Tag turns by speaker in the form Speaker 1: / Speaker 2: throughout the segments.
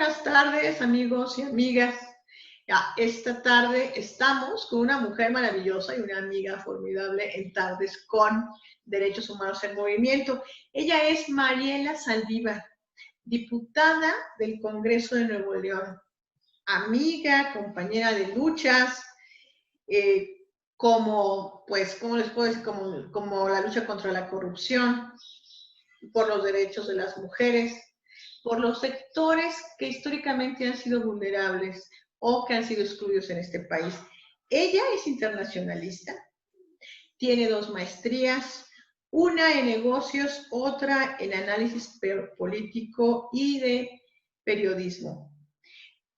Speaker 1: buenas tardes, amigos y amigas. Esta tarde estamos con una mujer maravillosa y una amiga formidable en Tardes con Derechos Humanos en Movimiento. Ella es Mariela Saldívar, diputada del Congreso de Nuevo León, amiga, compañera de luchas, ¿cómo les puedo decir? Como la lucha contra la corrupción, por los derechos de las mujeres, por los sectores que históricamente han sido vulnerables o que han sido excluidos en este país. Ella es internacionalista, tiene 2 maestrías, una en negocios, otra en análisis político y de periodismo.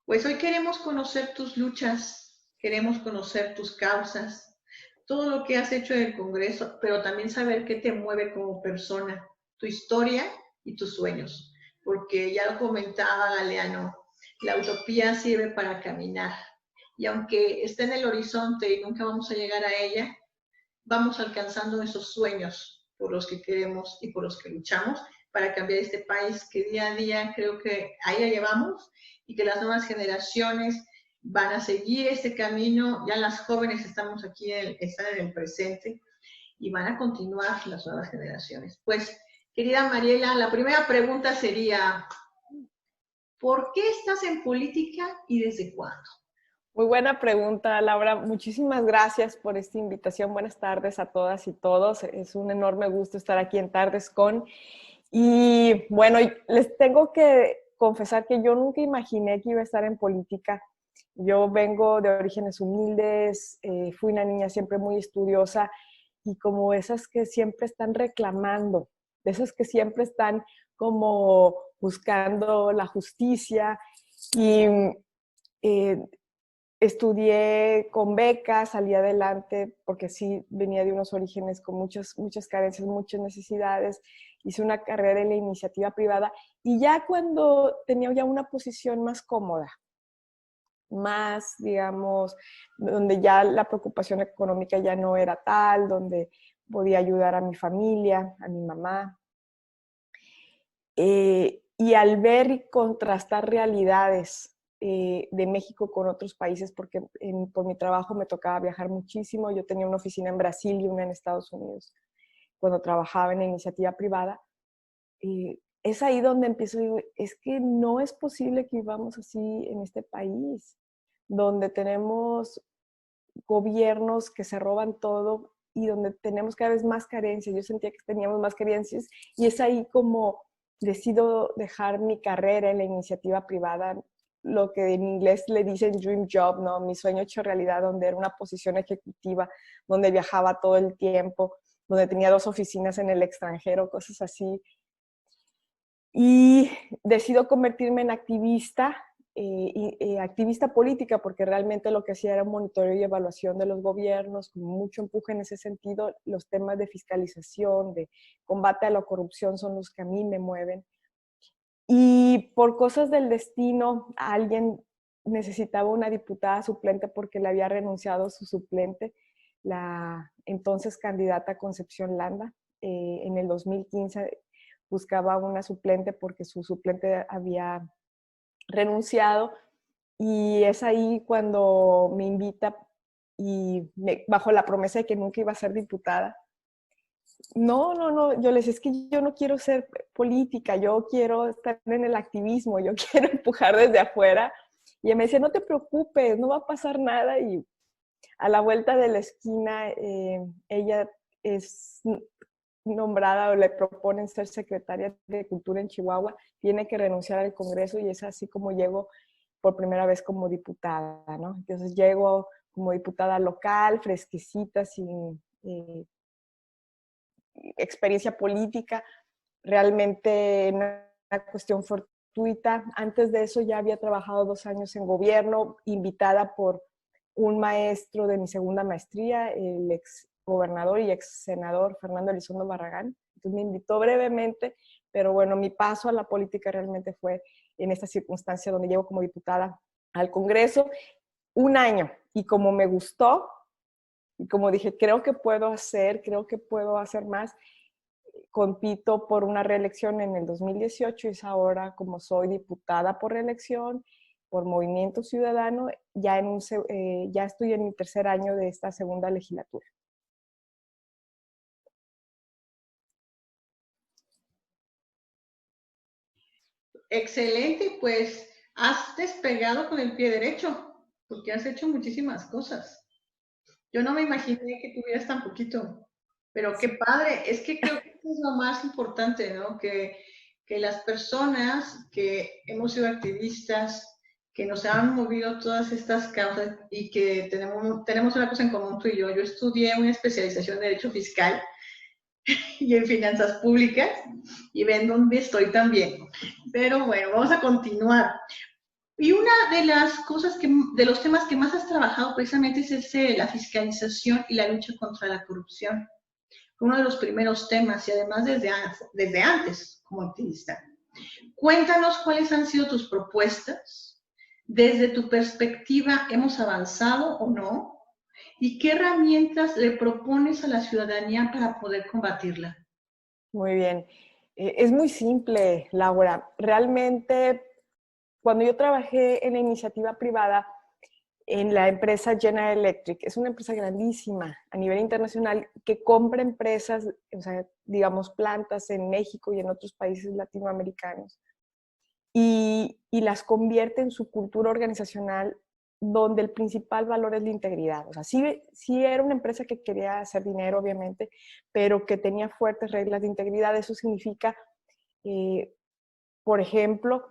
Speaker 1: Pues hoy queremos conocer tus luchas, queremos conocer tus causas, todo lo que has hecho en el Congreso, pero también saber qué te mueve como persona, tu historia y tus sueños. Porque ya lo comentaba Galeano, la utopía sirve para caminar. Y aunque esté en el horizonte y nunca vamos a llegar a ella, vamos alcanzando esos sueños por los que queremos y por los que luchamos para cambiar este país que día a día creo que ahí la llevamos y que las nuevas generaciones van a seguir este camino. Ya las jóvenes estamos aquí, están en el presente y van a continuar las nuevas generaciones. Pues, querida Mariela, la primera pregunta sería, ¿por qué estás en política y desde cuándo?
Speaker 2: Muy buena pregunta, Laura. Muchísimas gracias por esta invitación. Buenas tardes a todas y todos. Es un enorme gusto estar aquí en Tardes con. Y bueno, les tengo que confesar que yo nunca imaginé que iba a estar en política. Yo vengo de orígenes humildes, fui una niña siempre muy estudiosa y como esas que siempre están reclamando, de esas que siempre están como buscando la justicia y estudié con becas, salí adelante porque sí venía de unos orígenes con muchas carencias, muchas necesidades. Hice una carrera en la iniciativa privada y ya cuando tenía ya una posición más cómoda, más, digamos, donde ya la preocupación económica ya no era tal, donde podía ayudar a mi familia, a mi mamá. Y al ver y contrastar realidades de México con otros países, porque por mi trabajo me tocaba viajar muchísimo. Yo tenía una oficina en Brasil y una en Estados Unidos cuando trabajaba en la iniciativa privada. Es ahí donde empiezo a decir, es que no es posible que vivamos así en este país, donde tenemos gobiernos que se roban todo y donde tenemos cada vez más carencias. Yo sentía que teníamos más carencias y es ahí como decido dejar mi carrera en la iniciativa privada, lo que en inglés le dicen dream job, ¿no? Mi sueño hecho realidad, donde era una posición ejecutiva, donde viajaba todo el tiempo, donde tenía 2 oficinas en el extranjero, cosas así. Y decido convertirme en activista, activista política, porque realmente lo que hacía era un monitoreo y evaluación de los gobiernos, con mucho empuje en ese sentido. Los temas de fiscalización, de combate a la corrupción son los que a mí me mueven. Y por cosas del destino, alguien necesitaba una diputada suplente porque le había renunciado su suplente, la entonces candidata Concepción Landa. En el 2015 buscaba una suplente porque su suplente había renunciado y es ahí cuando me invita y bajo la promesa de que nunca iba a ser diputada. No, yo les decía, es que yo no quiero ser política, yo quiero estar en el activismo, yo quiero empujar desde afuera. Y ella me decía, no te preocupes, no va a pasar nada. Y a la vuelta de la esquina, ella es nombrada o le proponen ser secretaria de Cultura en Chihuahua, tiene que renunciar al Congreso y es así como llego por primera vez como diputada, ¿no? Entonces llego como diputada local, fresquecita, sin experiencia política, realmente una cuestión fortuita. Antes de eso ya había trabajado 2 años en gobierno, invitada por un maestro de mi segunda maestría, el ex gobernador y ex senador Fernando Elizondo Barragán. Entonces me invitó brevemente, pero bueno, mi paso a la política realmente fue en esta circunstancia donde llego como diputada al Congreso 1 año. Y como me gustó, y como dije, creo que puedo hacer más, compito por una reelección en el 2018 y es ahora como soy diputada por reelección por Movimiento Ciudadano, ya estoy en mi tercer año de esta segunda legislatura.
Speaker 1: Excelente, pues has despegado con el pie derecho, porque has hecho muchísimas cosas. Yo no me imaginé que tuvieras tan poquito, pero qué padre. Es que creo que eso es lo más importante, ¿no? Que las personas que hemos sido activistas, que nos han movido todas estas causas y que tenemos una cosa en común tú y yo. Yo estudié una especialización en Derecho Fiscal y en Finanzas Públicas y ven dónde estoy también. Pero bueno, vamos a continuar. Y una de las cosas de los temas que más has trabajado precisamente es la fiscalización y la lucha contra la corrupción. Uno de los primeros temas y además desde antes como activista. Cuéntanos cuáles han sido tus propuestas. Desde tu perspectiva, ¿hemos avanzado o no? ¿Y qué herramientas le propones a la ciudadanía para poder combatirla?
Speaker 2: Muy bien. Es muy simple, Laura. Realmente, cuando yo trabajé en la iniciativa privada, en la empresa General Electric, es una empresa grandísima a nivel internacional que compra empresas, o sea, digamos, plantas en México y en otros países latinoamericanos y las convierte en su cultura organizacional donde el principal valor es la integridad. O sea, sí era una empresa que quería hacer dinero, obviamente, pero que tenía fuertes reglas de integridad. Eso significa, por ejemplo,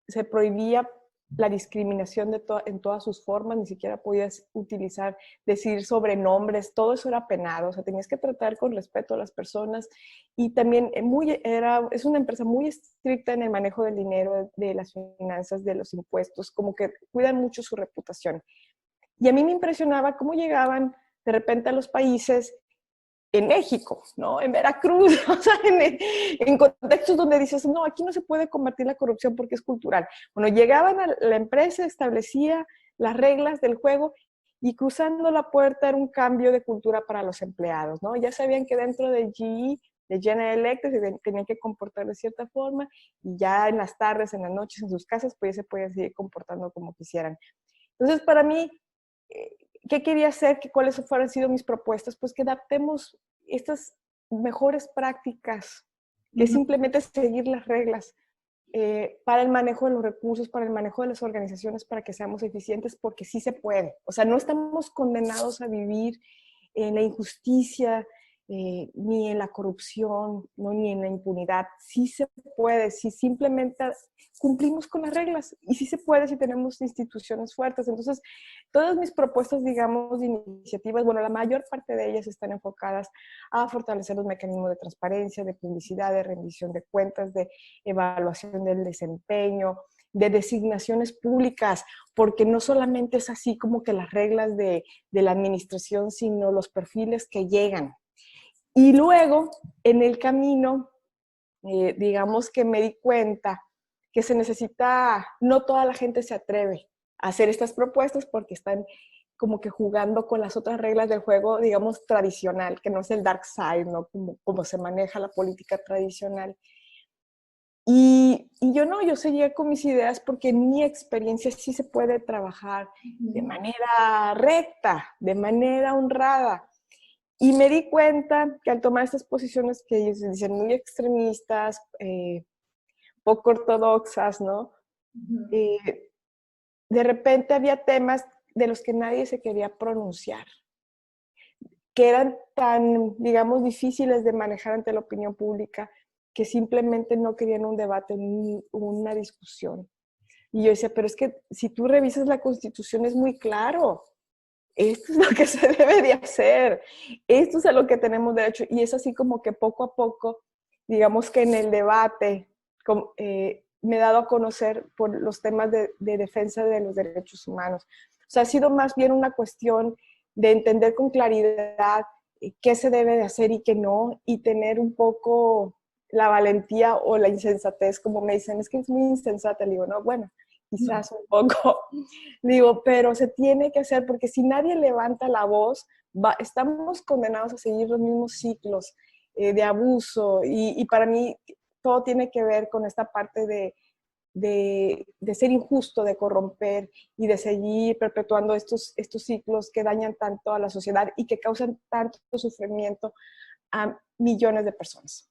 Speaker 2: se prohibía la discriminación en todas sus formas, ni siquiera podías decir sobrenombres, todo eso era penado, o sea, tenías que tratar con respeto a las personas y también es una empresa muy estricta en el manejo del dinero, de las finanzas, de los impuestos, como que cuidan mucho su reputación. Y a mí me impresionaba cómo llegaban de repente a los países en México, ¿no? En Veracruz, o sea, en contextos donde dices, no, aquí no se puede combatir la corrupción porque es cultural. Bueno, llegaban a la empresa, establecía las reglas del juego y cruzando la puerta era un cambio de cultura para los empleados, ¿no? Ya sabían que dentro de GE, de General Electric, se tenían que comportar de cierta forma y ya en las tardes, en las noches, en sus casas, pues ya se podían seguir comportando como quisieran. Entonces, para mí, ¿qué quería hacer? ¿Cuáles fueron sido mis propuestas? Pues que adaptemos estas mejores prácticas, que simplemente seguir las reglas para el manejo de los recursos, para el manejo de las organizaciones, para que seamos eficientes, porque sí se puede. O sea, no estamos condenados a vivir en la injusticia, ni en la corrupción, ¿no? Ni en la impunidad. Sí se puede, si simplemente cumplimos con las reglas. Y sí se puede si tenemos instituciones fuertes. Entonces, todas mis propuestas, digamos, de iniciativas, bueno, la mayor parte de ellas están enfocadas a fortalecer los mecanismos de transparencia, de publicidad, de rendición de cuentas, de evaluación del desempeño, de designaciones públicas, porque no solamente es así como que las reglas de la administración, sino los perfiles que llegan. Y luego, en el camino, digamos que me di cuenta que se necesita, no toda la gente se atreve a hacer estas propuestas porque están como que jugando con las otras reglas del juego, digamos, tradicional, que no es el dark side, ¿no? Como se maneja la política tradicional. Y yo seguía con mis ideas porque en mi experiencia sí se puede trabajar de manera recta, de manera honrada. Y me di cuenta que al tomar estas posiciones que ellos dicen muy extremistas, poco ortodoxas, ¿no? De repente había temas de los que nadie se quería pronunciar, que eran tan, digamos, difíciles de manejar ante la opinión pública, que simplemente no querían un debate, una discusión. Y yo decía, pero es que si tú revisas la Constitución es muy claro, esto es lo que se debe de hacer, esto es a lo que tenemos derecho. Y es así como que poco a poco, digamos que en el debate, me he dado a conocer por los temas de defensa de los derechos humanos. O sea, ha sido más bien una cuestión de entender con claridad qué se debe de hacer y qué no, y tener un poco la valentía o la insensatez, como me dicen, es que es muy insensata. Le digo, no, bueno, quizás un poco. Digo, pero se tiene que hacer porque si nadie levanta la voz, estamos condenados a seguir los mismos ciclos. de abuso, y para mí todo tiene que ver con esta parte de ser injusto, de corromper y de seguir perpetuando estos ciclos que dañan tanto a la sociedad y que causan tanto sufrimiento a millones de personas.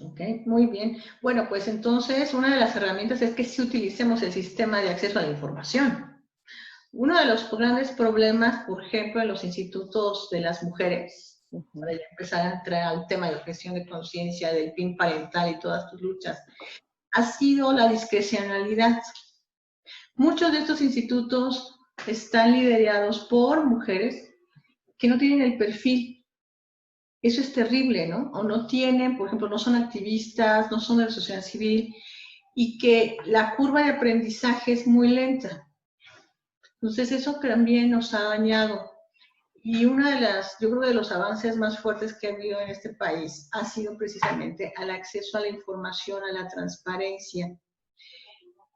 Speaker 1: Ok, muy bien. Bueno, pues entonces una de las herramientas es que sí utilicemos el sistema de acceso a la información. Uno de los grandes problemas, por ejemplo, en los institutos de las mujeres, para ya empezar a entrar al tema de objeción de conciencia, del PIN parental y todas tus luchas, ha sido la discrecionalidad. Muchos de estos institutos están liderados por mujeres que no tienen el perfil. Eso es terrible, ¿no? O no tienen, por ejemplo, no son activistas, no son de la sociedad civil, y que la curva de aprendizaje es muy lenta. Entonces eso también nos ha dañado. Y una de las, yo creo que de los avances más fuertes que ha habido en este país ha sido precisamente al acceso a la información, a la transparencia.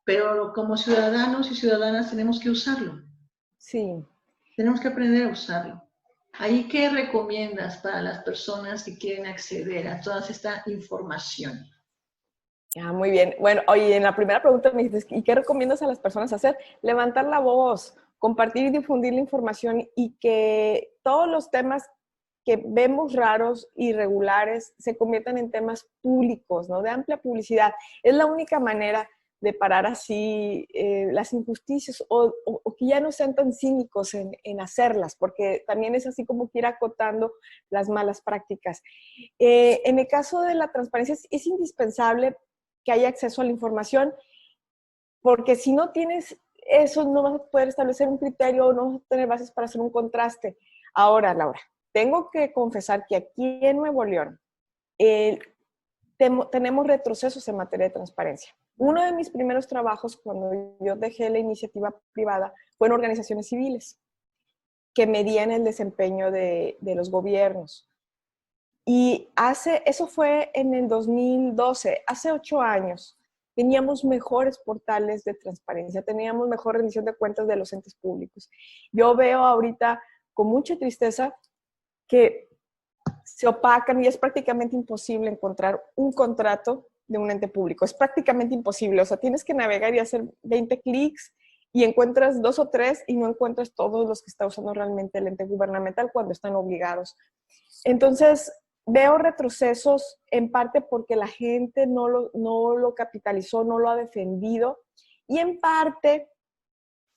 Speaker 1: Pero como ciudadanos y ciudadanas tenemos que usarlo.
Speaker 2: Sí.
Speaker 1: Tenemos que aprender a usarlo. ¿Ahí qué recomiendas para las personas que quieren acceder a toda esta información?
Speaker 2: Ah, muy bien. Bueno, oye, en la primera pregunta me dijiste, ¿y qué recomiendas a las personas hacer? Levantar la voz, compartir y difundir la información, y que todos los temas que vemos raros, irregulares, se conviertan en temas públicos, ¿no? De amplia publicidad. Es la única manera de parar así las injusticias, o que ya no sean tan cínicos en hacerlas, porque también es así como que ir acotando las malas prácticas. En el caso de la transparencia es indispensable que haya acceso a la información, porque si no tienes eso, no vas a poder establecer un criterio, no vas a tener bases para hacer un contraste. Ahora, Laura, tengo que confesar que aquí en Nuevo León tenemos retrocesos en materia de transparencia. Uno de mis primeros trabajos cuando yo dejé la iniciativa privada fue en organizaciones civiles que medían el desempeño de los gobiernos. Y eso fue en el 2012, hace 8 años. Teníamos mejores portales de transparencia, teníamos mejor rendición de cuentas de los entes públicos. Yo veo ahorita con mucha tristeza que se opacan y es prácticamente imposible encontrar un contrato de un ente público. Es prácticamente imposible. O sea, tienes que navegar y hacer 20 clics y encuentras 2 o 3 y no encuentras todos los que está usando realmente el ente gubernamental cuando están obligados. Entonces, veo retrocesos en parte porque la gente no lo capitalizó, no lo ha defendido, y en parte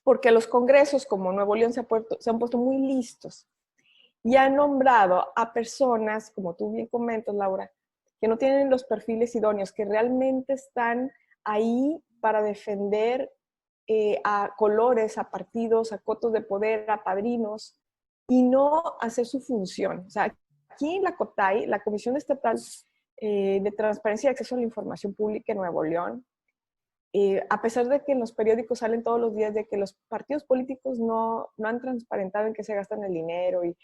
Speaker 2: porque los congresos como Nuevo León se han puesto muy listos y han nombrado a personas, como tú bien comentas, Laura, que no tienen los perfiles idóneos, que realmente están ahí para defender a colores, a partidos, a cotos de poder, a padrinos, y no hacer su función. O sea, aquí en la COTAI, la Comisión Estatal de Transparencia y Acceso a la Información Pública en Nuevo León, a pesar de que en los periódicos salen todos los días de que los partidos políticos no han transparentado en qué se gastan el dinero, y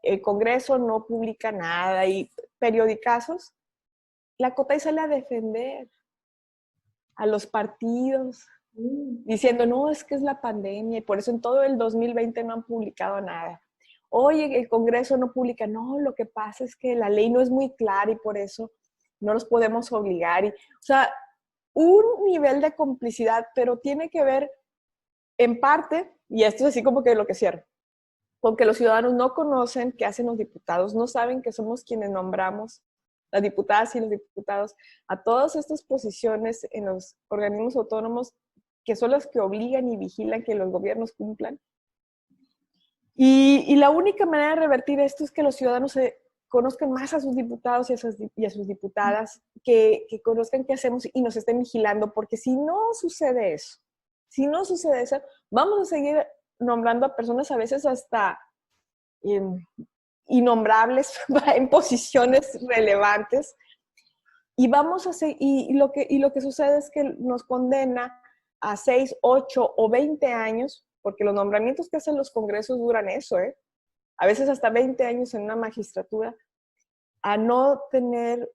Speaker 2: el Congreso no publica nada, y periodicazos, la COTAI sale a defender a los partidos, diciendo, no, es que es la pandemia, y por eso en todo el 2020 no han publicado nada. Oye, el Congreso no publica, no, lo que pasa es que la ley no es muy clara y por eso no los podemos obligar. O sea, un nivel de complicidad, pero tiene que ver en parte, y esto es así como que lo que cierro, con que los ciudadanos no conocen qué hacen los diputados, no saben que somos quienes nombramos, las diputadas y los diputados, a todas estas posiciones en los organismos autónomos, que son las que obligan y vigilan que los gobiernos cumplan. Y la única manera de revertir esto es que los ciudadanos conozcan más a sus diputados y a sus diputadas, que conozcan qué hacemos y nos estén vigilando, porque si no sucede eso, vamos a seguir nombrando a personas a veces hasta innombrables en posiciones relevantes, y vamos a seguir, y lo que sucede es que nos condena a 6, 8 o 20 años, porque los nombramientos que hacen los congresos duran eso, a veces hasta 20 años en una magistratura, a no tener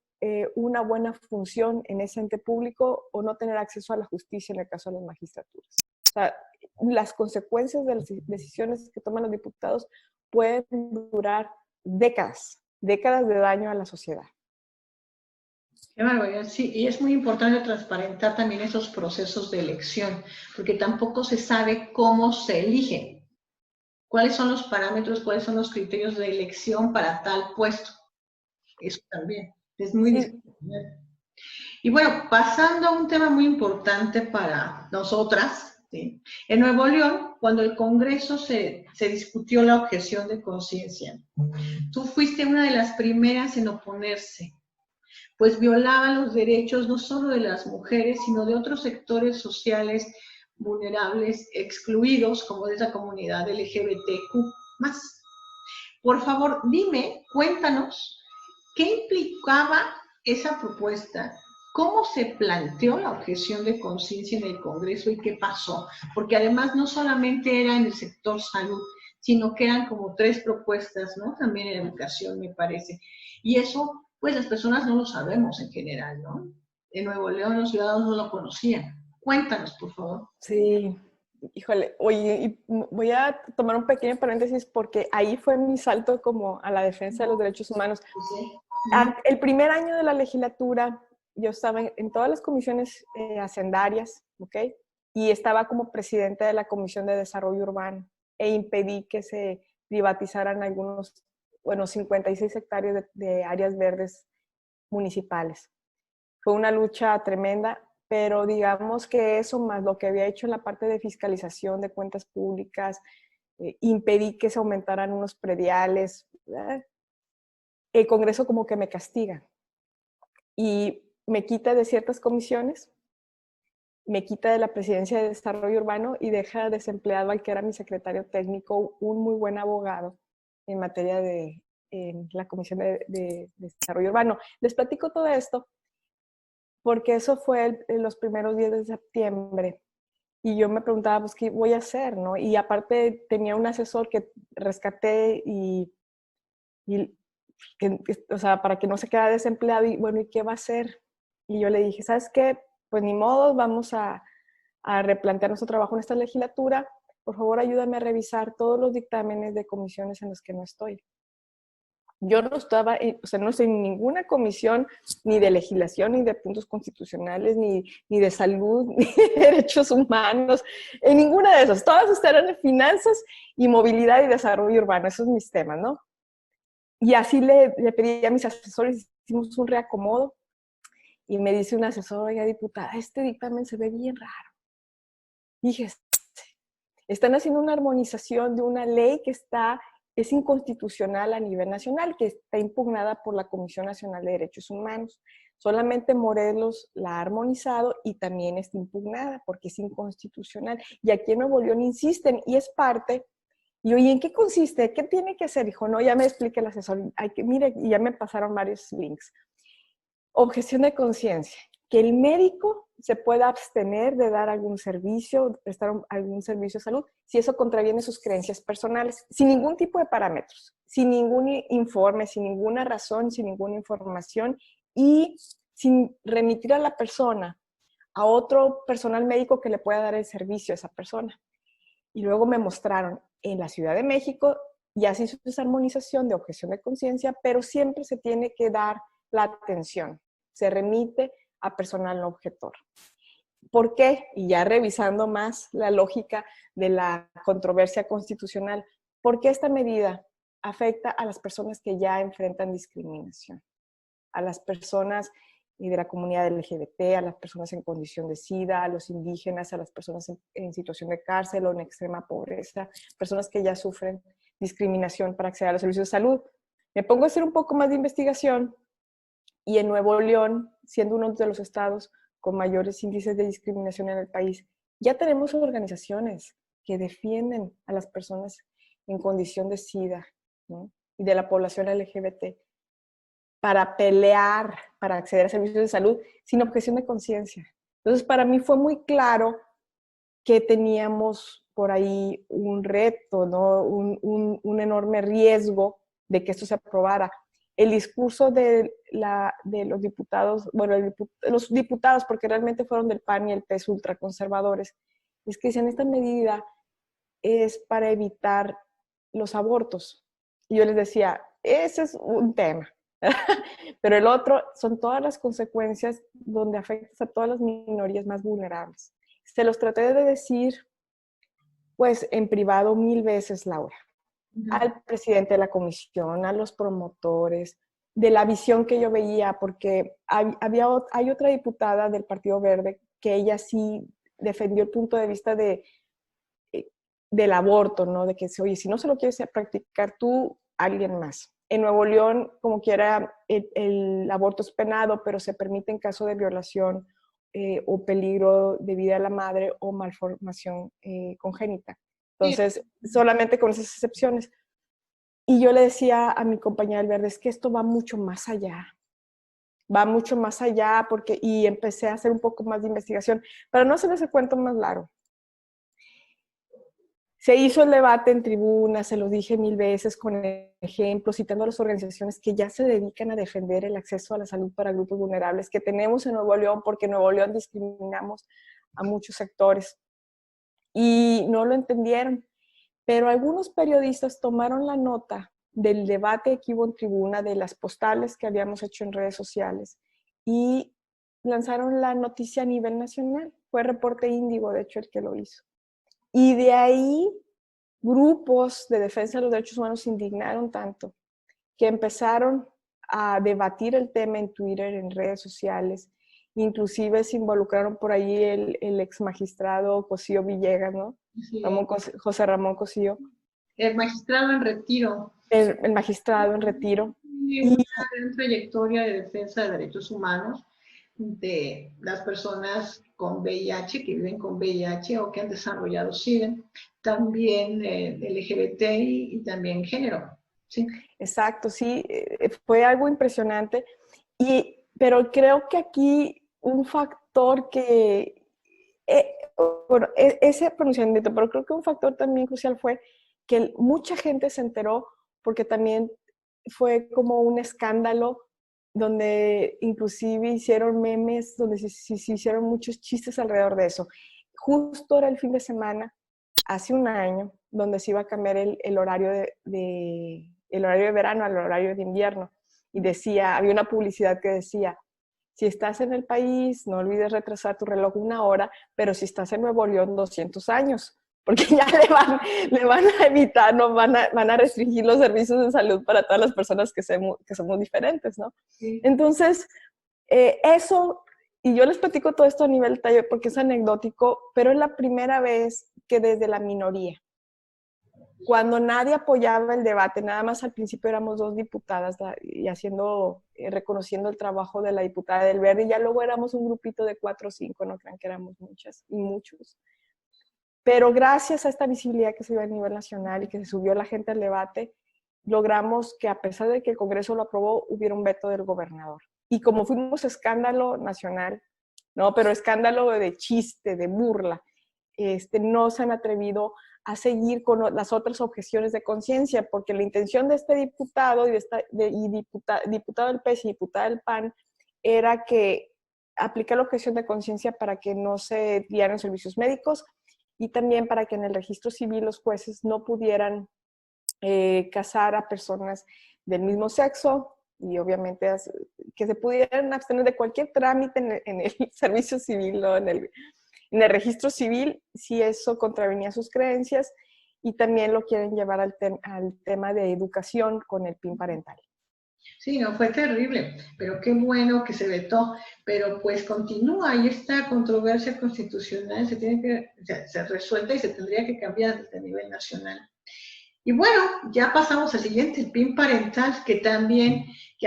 Speaker 2: una buena función en ese ente público o no tener acceso a la justicia en el caso de las magistraturas. O sea, las consecuencias de las decisiones que toman los diputados pueden durar décadas. décadas de daño a la sociedad.
Speaker 1: Qué barbaridad, sí, y es muy importante transparentar también esos procesos de elección, porque tampoco se sabe cómo se eligen, cuáles son los parámetros, cuáles son los criterios de elección para tal puesto. Eso también es muy discutible. Y bueno, pasando a un tema muy importante para nosotras, ¿sí? En Nuevo León, cuando el Congreso se discutió la objeción de conciencia, tú fuiste una de las primeras en oponerse, pues violaba los derechos no solo de las mujeres, sino de otros sectores sociales vulnerables, excluidos, como de esa comunidad LGBTQ+. Por favor, dime, cuéntanos, ¿qué implicaba esa propuesta? ¿Cómo se planteó la objeción de conciencia en el Congreso y qué pasó? Porque además no solamente era en el sector salud, sino que eran como 3 propuestas, ¿no? También en educación, me parece. Y eso, pues las personas no lo sabemos en general, ¿no? En Nuevo León los ciudadanos no lo conocían. Cuéntanos, por favor.
Speaker 2: Sí, híjole, oye, y voy a tomar un pequeño paréntesis porque ahí fue mi salto como a la defensa de los derechos humanos.
Speaker 1: Sí.
Speaker 2: El primer año de la legislatura, yo estaba en todas las comisiones hacendarias, ¿ok? Y estaba como presidenta de la Comisión de Desarrollo Urbano e impedí que se privatizaran algunos, bueno, 56 hectáreas de áreas verdes municipales. Fue una lucha tremenda, pero digamos que eso más lo que había hecho en la parte de fiscalización de cuentas públicas, impedí que se aumentaran unos prediales. El Congreso como que me castiga y me quita de ciertas comisiones, me quita de la presidencia de Desarrollo Urbano y deja desempleado al que era mi secretario técnico, un muy buen abogado en materia de en la Comisión de Desarrollo Urbano. Les platico todo esto porque eso fue en los primeros días de septiembre y yo me preguntaba, pues, ¿qué voy a hacer? ¿No? Y aparte tenía un asesor que rescaté y o sea, para que no se quede desempleado y bueno, ¿y qué va a hacer? Y yo le dije, ¿sabes qué? Pues ni modo, vamos a replantear nuestro trabajo en esta legislatura. Por favor, ayúdame a revisar todos los dictámenes de comisiones en los que no estoy. Yo no estaba, o sea, no estoy en ninguna comisión ni de legislación, ni de puntos constitucionales, ni de salud, ni de derechos humanos, en ninguna de esas. Todas estarán en finanzas y movilidad y desarrollo urbano. Esos son mis temas, ¿no? Y así le pedí a mis asesores, hicimos un reacomodo y me dice un asesor, oiga, diputada, este dictamen se ve bien raro. Dije, están haciendo una armonización de una ley que es inconstitucional a nivel nacional, que está impugnada por la Comisión Nacional de Derechos Humanos. Solamente Morelos la ha armonizado y también está impugnada porque es inconstitucional. Y aquí en Nuevo León insisten y es parte. Y oye, ¿en qué consiste? ¿Qué tiene que hacer? Dijo, no, ya me explica el asesor. Mire, y ya me pasaron varios links. Objeción de conciencia. Que el médico se pueda abstener de dar algún servicio, prestar algún servicio de salud, si eso contraviene sus creencias personales, sin ningún tipo de parámetros, sin ningún informe, sin ninguna razón, sin ninguna información y sin remitir a la persona a otro personal médico que le pueda dar el servicio a esa persona. Y luego me mostraron en la Ciudad de México, ya se hizo esa armonización de objeción de conciencia, pero siempre se tiene que dar la atención. Se remite a personal no objetor. ¿Por qué? Y ya revisando más la lógica de la controversia constitucional, ¿por qué esta medida afecta a las personas que ya enfrentan discriminación? A las personas de la comunidad LGBT, a las personas en condición de SIDA, a los indígenas, a las personas en situación de cárcel o en extrema pobreza, personas que ya sufren discriminación para acceder a los servicios de salud. Me pongo a hacer un poco más de investigación y en Nuevo León, siendo uno de los estados con mayores índices de discriminación en el país, ya tenemos organizaciones que defienden a las personas en condición de SIDA, ¿no? Y de la población LGBT para pelear, para acceder a servicios de salud sin objeción de conciencia. Entonces, para mí fue muy claro que teníamos por ahí un reto, ¿no? un enorme riesgo de que esto se aprobara. El discurso de los diputados, bueno, los diputados, porque realmente fueron del PAN y el PES ultraconservadores, es que decían, esta medida es para evitar los abortos. Y yo les decía, ese es un tema. Pero el otro son todas las consecuencias donde afectas a todas las minorías más vulnerables. Se los traté de decir, pues, en privado 1000 veces, Laura, al presidente de la comisión, a los promotores, de la visión que yo veía, porque hay otra diputada del Partido Verde que ella sí defendió el punto de vista del aborto, ¿no? De que, oye, si no se lo quieres practicar tú, alguien más. En Nuevo León, como quiera, el aborto es penado, pero se permite en caso de violación o peligro de vida de la madre o malformación congénita. Entonces, solamente con esas excepciones. Y yo le decía a mi compañera del Verde, es que esto va mucho más allá. Va mucho más allá y empecé a hacer un poco más de investigación. Para no hacerles el cuento más largo. Se hizo el debate en tribuna, se lo dije 1000 veces con ejemplos, citando a las organizaciones que ya se dedican a defender el acceso a la salud para grupos vulnerables que tenemos en Nuevo León, porque en Nuevo León discriminamos a muchos sectores. Y no lo entendieron. Pero algunos periodistas tomaron la nota del debate que hubo en tribuna, de las postales que habíamos hecho en redes sociales, y lanzaron la noticia a nivel nacional. Fue Reporte Índigo, de hecho, el que lo hizo. Y de ahí grupos de defensa de los derechos humanos se indignaron tanto que empezaron a debatir el tema en Twitter, en redes sociales. Inclusive se involucraron por ahí el ex magistrado Cosío Villegas, ¿no? Sí. José Ramón Cosío.
Speaker 1: El magistrado en retiro.
Speaker 2: El magistrado en retiro.
Speaker 1: Y una gran trayectoria de defensa de derechos humanos de las personas con VIH, que viven con VIH o que han desarrollado SIDA, también LGBTI y también género. ¿Sí?
Speaker 2: Exacto, sí, fue algo impresionante. Pero creo que aquí un factor que, bueno, ese pronunciamiento, pero creo que un factor también crucial fue que mucha gente se enteró porque también fue como un escándalo donde inclusive hicieron memes, donde se hicieron muchos chistes alrededor de eso. Justo era el fin de semana, hace un año, donde se iba a cambiar el horario el horario de verano al horario de invierno. Y había una publicidad que decía, si estás en el país, no olvides retrasar tu reloj 1 hora, pero si estás en Nuevo León, 200 años, porque ya le van a evitar, no van a restringir los servicios de salud para todas las personas que somos diferentes, ¿no? Sí. Entonces, eso, y yo les platico todo esto a nivel taller porque es anecdótico, pero es la primera vez que desde la minoría, cuando nadie apoyaba el debate, nada más al principio éramos 2 diputadas y reconociendo el trabajo de la diputada del Verde, y ya luego éramos un grupito de 4 o 5, no crean que éramos muchas y muchos. Pero gracias a esta visibilidad que se dio a nivel nacional y que se subió la gente al debate, logramos que a pesar de que el Congreso lo aprobó, hubiera un veto del gobernador. Y como fuimos escándalo nacional, no, pero escándalo de chiste, de burla, no se han atrevido a seguir con las otras objeciones de conciencia, porque la intención de este diputado diputado del PES y diputada del PAN era que aplicar la objeción de conciencia para que no se dieran servicios médicos y también para que en el registro civil los jueces no pudieran casar a personas del mismo sexo y obviamente que se pudieran abstener de cualquier trámite en el servicio civil, ¿no? En el registro civil, si eso contravenía sus creencias, y también lo quieren llevar al tema de educación con el PIN parental.
Speaker 1: Sí, no, fue terrible, pero qué bueno que se vetó, pero pues continúa y esta controversia constitucional se resuelta y se tendría que cambiar desde el nivel nacional. Y bueno, ya pasamos al siguiente, el PIN parental, que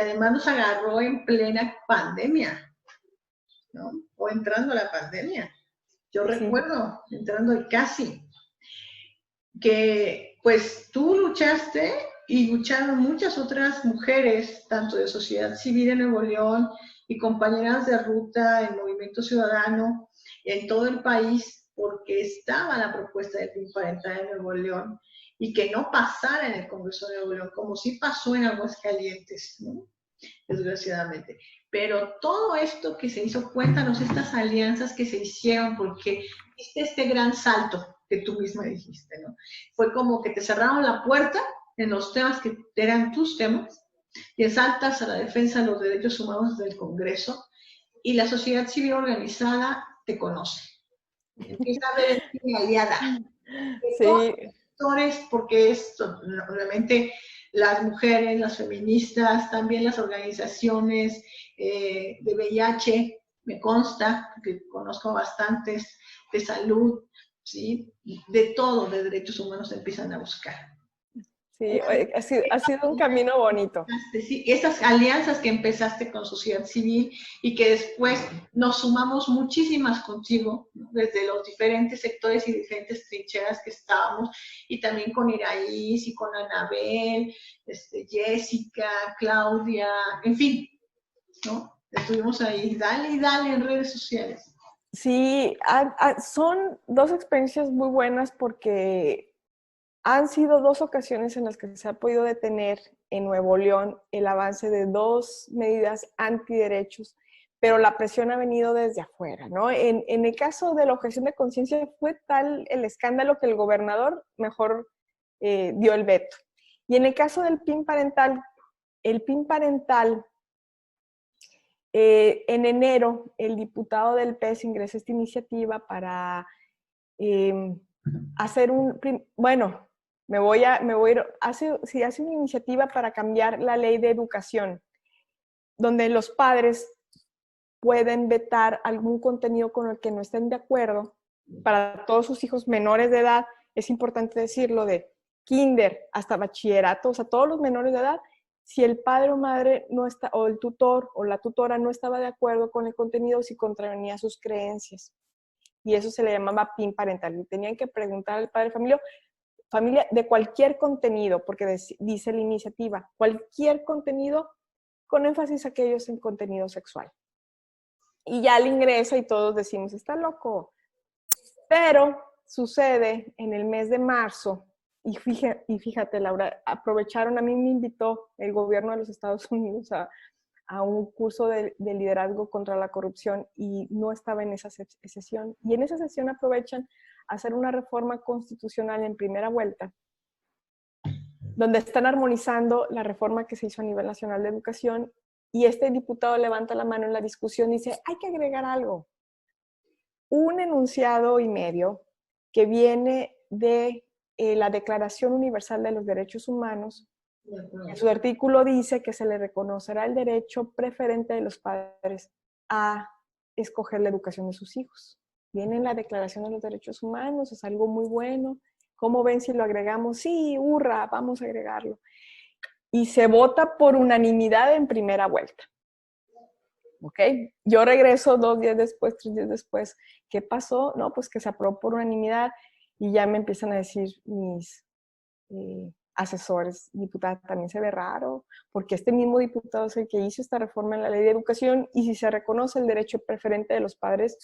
Speaker 1: además nos agarró en plena pandemia, ¿no? O entrando a la pandemia. Yo recuerdo, entrando casi, que pues tú luchaste y lucharon muchas otras mujeres, tanto de sociedad civil en Nuevo León y compañeras de ruta en Movimiento Ciudadano en todo el país, porque estaba la propuesta del PIN parental en Nuevo León y que no pasara en el Congreso de Nuevo León, como sí pasó en Aguascalientes, ¿no? Desgraciadamente. Pero todo esto que se hizo, cuéntanos estas alianzas que se hicieron, porque viste este gran salto que tú misma dijiste, ¿no? Fue como que te cerraron la puerta en los temas que eran tus temas y saltas a la defensa de los derechos humanos del Congreso y la sociedad civil organizada te conoce. Empieza a ver en aliada. De todos
Speaker 2: Sí.
Speaker 1: los sectores, porque es obviamente las mujeres, las feministas, también las organizaciones de VIH, me consta, que conozco bastantes, de salud, ¿sí? De todo, de derechos humanos empiezan a buscar.
Speaker 2: Sí, ha sido un camino bonito.
Speaker 1: Sí, esas alianzas que empezaste con sociedad civil y que después nos sumamos muchísimas contigo, ¿no? Desde los diferentes sectores y diferentes trincheras que estábamos, y también con Iraís y con Anabel, Jessica, Claudia, en fin, ¿no? Estuvimos ahí, dale y dale en redes sociales.
Speaker 2: Sí, son dos experiencias muy buenas porque han sido dos ocasiones en las que se ha podido detener en Nuevo León el avance de dos medidas antiderechos, pero la presión ha venido desde afuera, ¿no? En el caso de la objeción de conciencia fue tal el escándalo que el gobernador mejor dio el veto. Y en el caso del PIN parental, el PIN parental, en enero, el diputado del PES ingresó esta iniciativa para hacer bueno, hace una iniciativa para cambiar la ley de educación, donde los padres pueden vetar algún contenido con el que no estén de acuerdo para todos sus hijos menores de edad. Es importante decirlo, de kinder hasta bachillerato, o sea, todos los menores de edad. Si el padre o madre no está, o el tutor o la tutora no estaba de acuerdo con el contenido, si contravenía sus creencias. Y eso se le llamaba PIN parental. Y tenían que preguntar al padre familia de cualquier contenido, porque dice la iniciativa, cualquier contenido, con énfasis aquellos en contenido sexual. Y ya le ingresa y todos decimos, está loco. Pero sucede en el mes de marzo, y fíjate, Laura, aprovecharon, a mí me invitó el gobierno de los Estados Unidos a un curso de liderazgo contra la corrupción y no estaba en esa sesión. Y en esa sesión aprovechan a hacer una reforma constitucional en primera vuelta, donde están armonizando la reforma que se hizo a nivel nacional de educación, y este diputado levanta la mano en la discusión y dice, hay que agregar algo. Un enunciado y medio que viene de la Declaración Universal de los Derechos Humanos. En su artículo dice que se le reconocerá el derecho preferente de los padres a escoger la educación de sus hijos. Viene en la Declaración de los Derechos Humanos, es algo muy bueno. ¿Cómo ven si lo agregamos? Sí, hurra, vamos a agregarlo. Y se vota por unanimidad en primera vuelta. ¿Ok? Yo regreso 2 días después, 3 días después. ¿Qué pasó? No, pues que se aprobó por unanimidad y ya me empiezan a decir mis asesores, diputada, también se ve raro, porque este mismo diputado es el que hizo esta reforma en la ley de educación, y si se reconoce el derecho preferente de los padres,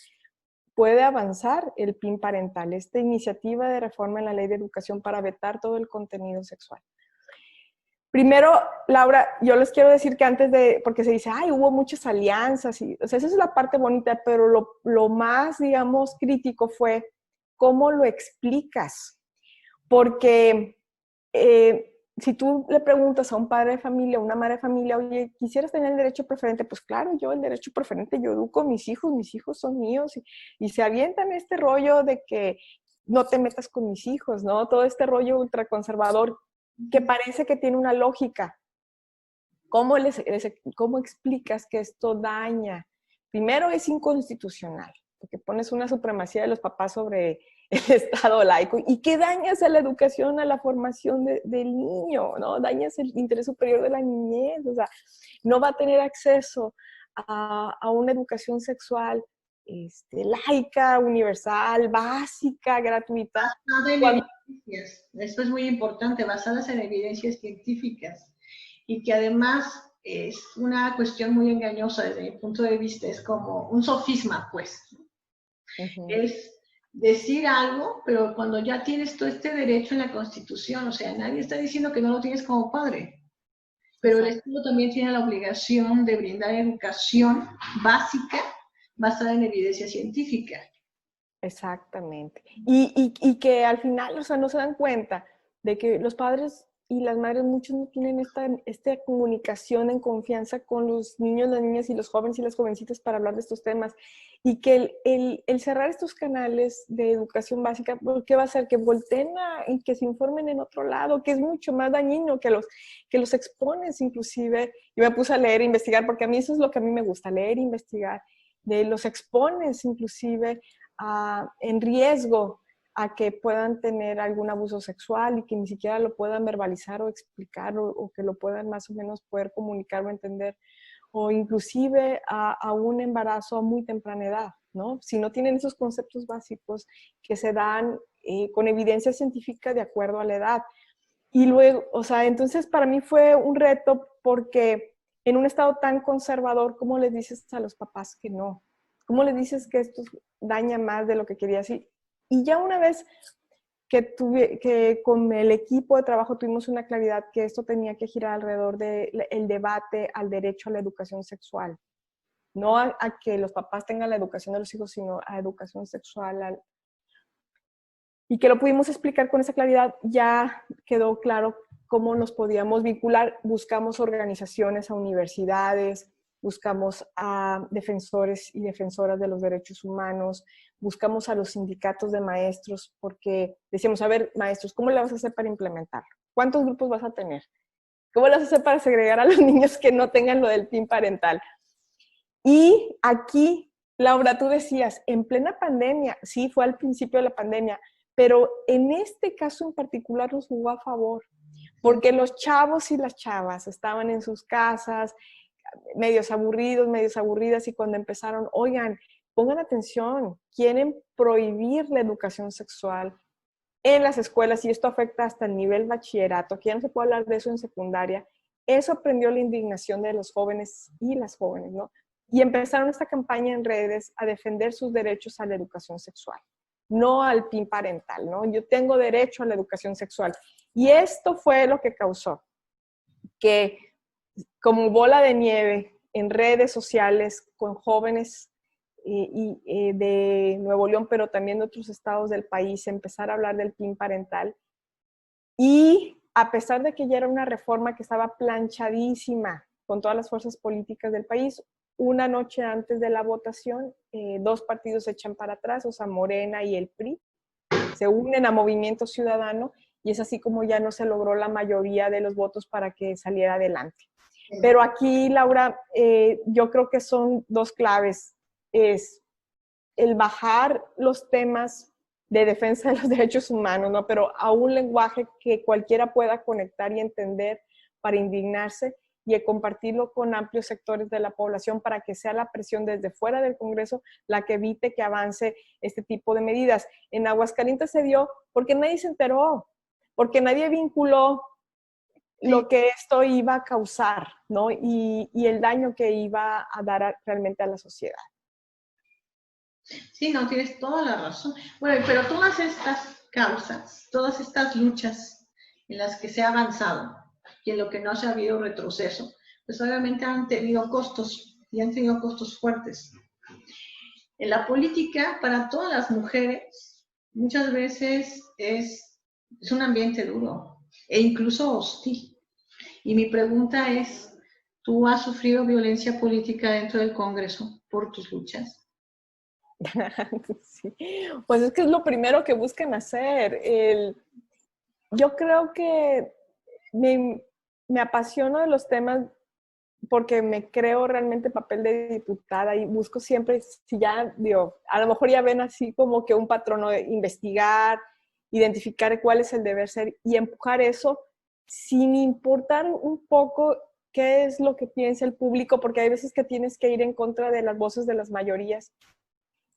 Speaker 2: puede avanzar el PIN parental, esta iniciativa de reforma en la ley de educación para vetar todo el contenido sexual. Primero, Laura, yo les quiero decir que antes de, porque se dice, ay, hubo muchas alianzas, y, o sea, esa es la parte bonita, pero lo más, digamos, crítico fue cómo lo explicas, porque si tú le preguntas a un padre de familia, a una madre de familia, oye, ¿quisieras tener el derecho preferente? Pues claro, yo el derecho preferente, yo educo a mis hijos son míos, y se avientan este rollo de que no te metas con mis hijos, ¿no? Todo este rollo ultraconservador que parece que tiene una lógica. ¿Cómo explicas que esto daña? Primero, es inconstitucional, porque pones una supremacía de los papás sobre el Estado laico, y que dañas a la educación, a la formación del niño, ¿no? Dañas el interés superior de la niñez, o sea, no va a tener acceso a una educación sexual laica, universal, básica, gratuita.
Speaker 1: Basada en evidencias, esto es muy importante, basadas en evidencias científicas, y que además es una cuestión muy engañosa desde mi punto de vista, es como un sofisma, pues. Es decir algo, pero cuando ya tienes todo este derecho en la Constitución, o sea, nadie está diciendo que no lo tienes como padre, pero el Estado también tiene la obligación de brindar educación básica basada en evidencia científica.
Speaker 2: Exactamente. Y que al final, o sea, no se dan cuenta de que los padres y las madres, muchos no tienen esta comunicación en confianza con los niños, las niñas y los jóvenes y las jovencitas para hablar de estos temas. Y que el cerrar estos canales de educación básica, ¿qué va a hacer? Que volteen y que se informen en otro lado, que es mucho más dañino, que los expones inclusive. Yo me puse a leer e investigar, porque a mí eso es lo que a mí me gusta, leer e investigar. Los expones inclusive en riesgo a que puedan tener algún abuso sexual y que ni siquiera lo puedan verbalizar o explicar o que lo puedan más o menos poder comunicar o entender, o inclusive a un embarazo a muy temprana edad, ¿no? Si no tienen esos conceptos básicos que se dan con evidencia científica de acuerdo a la edad. Y luego, o sea, entonces para mí fue un reto porque en un estado tan conservador, ¿cómo les dices a los papás que no? ¿Cómo les dices que esto daña más de lo que querías? Y ya una vez que con el equipo de trabajo tuvimos una claridad que esto tenía que girar alrededor del debate al derecho a la educación sexual. No a que los papás tengan la educación de los hijos, sino a educación sexual. Y que lo pudimos explicar con esa claridad, ya quedó claro cómo nos podíamos vincular. Buscamos organizaciones, a universidades, buscamos a defensores y defensoras de los derechos humanos, buscamos a los sindicatos de maestros, porque decíamos, a ver, maestros, ¿cómo le vas a hacer para implementarlo? ¿Cuántos grupos vas a tener? ¿Cómo le vas a hacer para segregar a los niños que no tengan lo del PIN parental? Y aquí, Laura, tú decías, en plena pandemia, sí, fue al principio de la pandemia, pero en este caso en particular nos jugó a favor, porque los chavos y las chavas estaban en sus casas, medios aburridos, medios aburridas, y cuando empezaron, oigan, pongan atención, quieren prohibir la educación sexual en las escuelas, y esto afecta hasta el nivel bachillerato, que ya no se puede hablar de eso en secundaria. Eso prendió la indignación de los jóvenes y las jóvenes, ¿no? Y empezaron esta campaña en redes a defender sus derechos a la educación sexual, no al PIN parental, ¿no? Yo tengo derecho a la educación sexual. Y esto fue lo que causó que, como bola de nieve, en redes sociales, con jóvenes de Nuevo León, pero también de otros estados del país, empezar a hablar del PIN parental. Y a pesar de que ya era una reforma que estaba planchadísima con todas las fuerzas políticas del país, una noche antes de la votación, dos partidos se echan para atrás, o sea, Morena y el PRI, se unen a Movimiento Ciudadano, y es así como ya no se logró la mayoría de los votos para que saliera adelante. Pero aquí, Laura, yo creo que son dos claves. Es el bajar los temas de defensa de los derechos humanos, ¿no? Pero a un lenguaje que cualquiera pueda conectar y entender para indignarse, y compartirlo con amplios sectores de la población para que sea la presión desde fuera del Congreso la que evite que avance este tipo de medidas. En Aguascalientes se dio porque nadie se enteró, porque nadie vinculó lo que esto iba a causar, ¿no? Y el daño que iba a dar realmente a la sociedad.
Speaker 1: Sí, no, tienes toda la razón. Bueno, pero todas estas causas, todas estas luchas en las que se ha avanzado y en lo que no se ha habido retroceso, pues obviamente han tenido costos, y han tenido costos fuertes. En la política, para todas las mujeres, muchas veces es un ambiente duro e incluso hostil. Y mi pregunta es, ¿tú has sufrido violencia política dentro del Congreso por tus luchas?
Speaker 2: Sí. Pues es que es lo primero que buscan hacer. Yo creo que me apasiono de los temas porque me creo realmente papel de diputada y busco siempre, si ya, digo, a lo mejor ya ven así como que un patrón de investigar, identificar cuál es el deber ser y empujar eso sin importar un poco qué es lo que piensa el público, porque hay veces que tienes que ir en contra de las voces de las mayorías,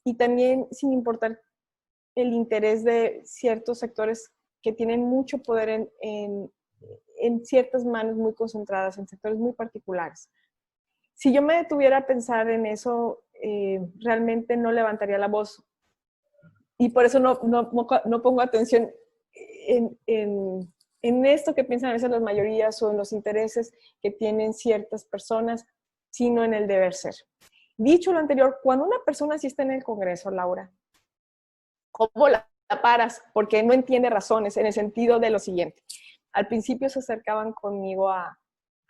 Speaker 2: y también sin importar el interés de ciertos sectores que tienen mucho poder en ciertas manos muy concentradas, en sectores muy particulares. Si yo me detuviera a pensar en eso, realmente no levantaría la voz. Y por eso no pongo atención en esto que piensan a veces las mayorías o en los intereses que tienen ciertas personas, sino en el deber ser. Dicho lo anterior, cuando una persona sí está en el Congreso, Laura, ¿cómo la paras? Porque no entiende razones, en el sentido de lo siguiente. al principio se acercaban conmigo a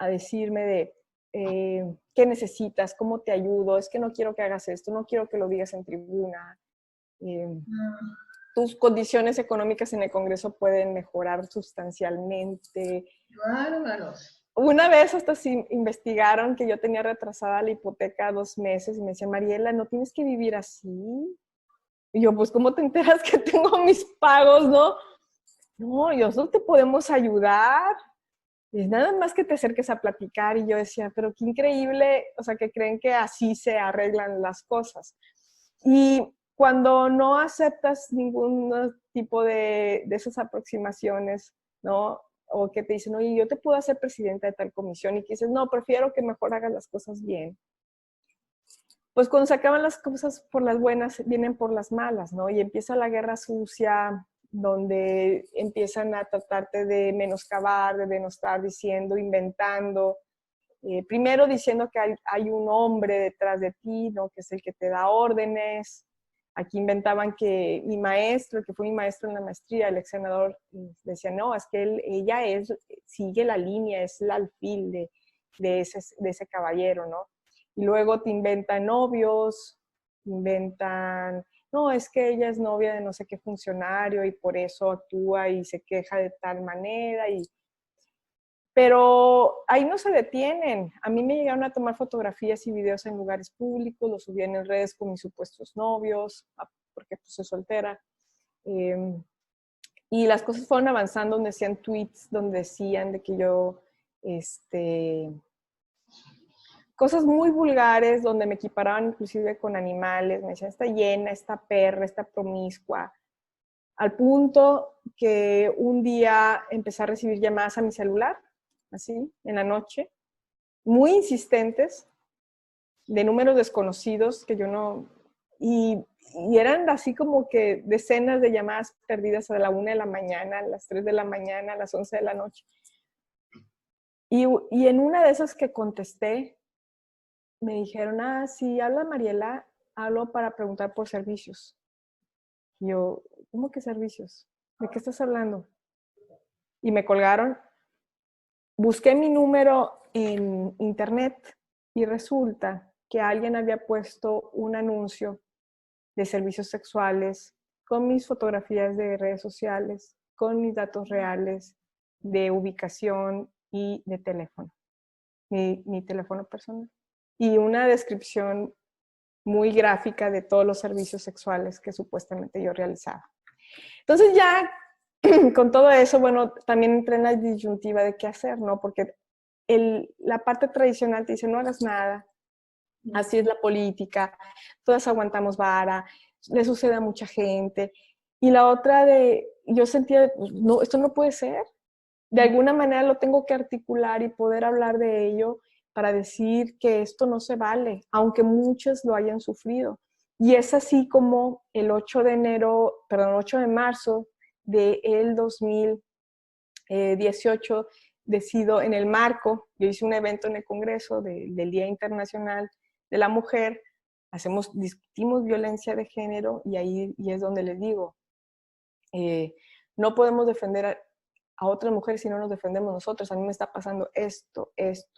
Speaker 2: decirme de qué necesitas, cómo te ayudo, es que no quiero que hagas esto, no quiero que lo digas en tribuna. Tus condiciones económicas en el Congreso pueden mejorar sustancialmente.
Speaker 1: Bárbaros.
Speaker 2: Una vez hasta sí investigaron que yo tenía retrasada la hipoteca 2 meses y me decían, Mariela, ¿no tienes que vivir así? Y yo, pues, ¿cómo te enteras que tengo mis pagos, no? No, nosotros te podemos ayudar. Y nada más que te acerques a platicar. Y yo decía, pero qué increíble, o sea, que creen que así se arreglan las cosas. Y cuando no aceptas ningún tipo de esas aproximaciones, ¿no? O que te dicen, oye, yo te puedo hacer presidenta de tal comisión, y que dices, no, prefiero que mejor hagas las cosas bien. Pues cuando se acaban las cosas por las buenas, vienen por las malas, ¿no? Y empieza la guerra sucia, donde empiezan a tratarte de menoscabar, de denostar, diciendo, inventando. Primero diciendo que hay un hombre detrás de ti, ¿no? Que es el que te da órdenes. Aquí inventaban que mi maestro, el que fue mi maestro en la maestría, el ex senador, decía, no, es que ella sigue la línea, es el alfil de ese caballero, ¿no? Y luego te inventan novios, inventan, no, es que ella es novia de no sé qué funcionario y por eso actúa y se queja de tal manera. Pero ahí no se detienen. A mí me llegaron a tomar fotografías y videos en lugares públicos, los subían en redes con mis supuestos novios, porque pues soy soltera. Y las cosas fueron avanzando, donde decían tweets, donde decían de que yo, cosas muy vulgares, donde me equiparaban inclusive con animales, me decían, esta hiena, esta perra, esta promiscua, al punto que un día empecé a recibir llamadas a mi celular, así, en la noche, muy insistentes, de números desconocidos que yo no... Y eran así como que decenas de llamadas perdidas a la 1 de la mañana, a las 3 de la mañana, a las 11 de la noche. Y en una de esas que contesté, me dijeron, sí, habla Mariela, hablo para preguntar por servicios. Y yo, ¿cómo que servicios? ¿De qué estás hablando? Y me colgaron. Busqué mi número en internet y resulta que alguien había puesto un anuncio de servicios sexuales con mis fotografías de redes sociales, con mis datos reales de ubicación y de teléfono, mi teléfono personal. Y una descripción muy gráfica de todos los servicios sexuales que supuestamente yo realizaba. Entonces ya con todo eso, bueno, también entré en la disyuntiva de qué hacer, ¿no? Porque la parte tradicional te dice, no hagas nada, así es la política, todas aguantamos vara, le sucede a mucha gente. Y la otra yo sentía, no, esto no puede ser. De alguna manera lo tengo que articular y poder hablar de ello para decir que esto no se vale, aunque muchos lo hayan sufrido. Y es así como el 8 de marzo del 2018 decido en el marco, yo hice un evento en el Congreso del Día Internacional de la Mujer, discutimos violencia de género y es donde les digo, no podemos defender a otras mujeres si no nos defendemos nosotros. A mí me está pasando esto es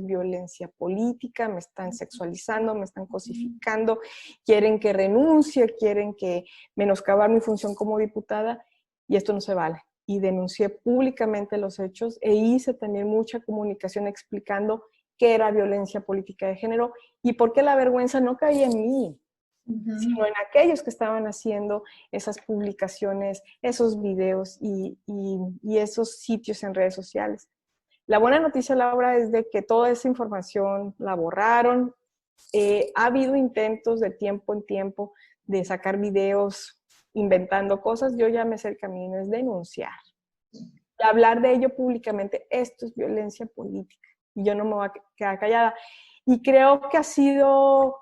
Speaker 2: violencia política, me están sexualizando, me están cosificando, quieren que renuncie, quieren que menoscabar mi función como diputada y esto no se vale. Y denuncié públicamente los hechos e hice también mucha comunicación explicando qué era violencia política de género y por qué la vergüenza no caía en mí, sino en aquellos que estaban haciendo esas publicaciones, esos videos y esos sitios en redes sociales. La buena noticia, Laura, es de que toda esa información la borraron. Ha habido intentos de tiempo en tiempo de sacar videos inventando cosas. Yo ya me sé el camino, es denunciar. Hablar de ello públicamente, esto es violencia política. Y yo no me voy a quedar callada. Y creo que ha sido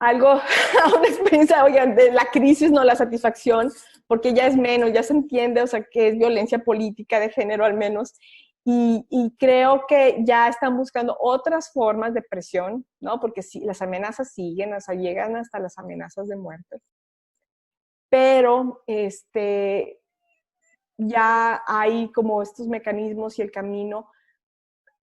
Speaker 2: algo, una experiencia, oigan, de la crisis, no la satisfacción, porque ya es menos, ya se entiende, o sea, que es violencia política de género al menos, y creo que ya están buscando otras formas de presión, ¿no? Porque sí, las amenazas siguen, o sea, llegan hasta las amenazas de muerte. Pero, ya hay como estos mecanismos y el camino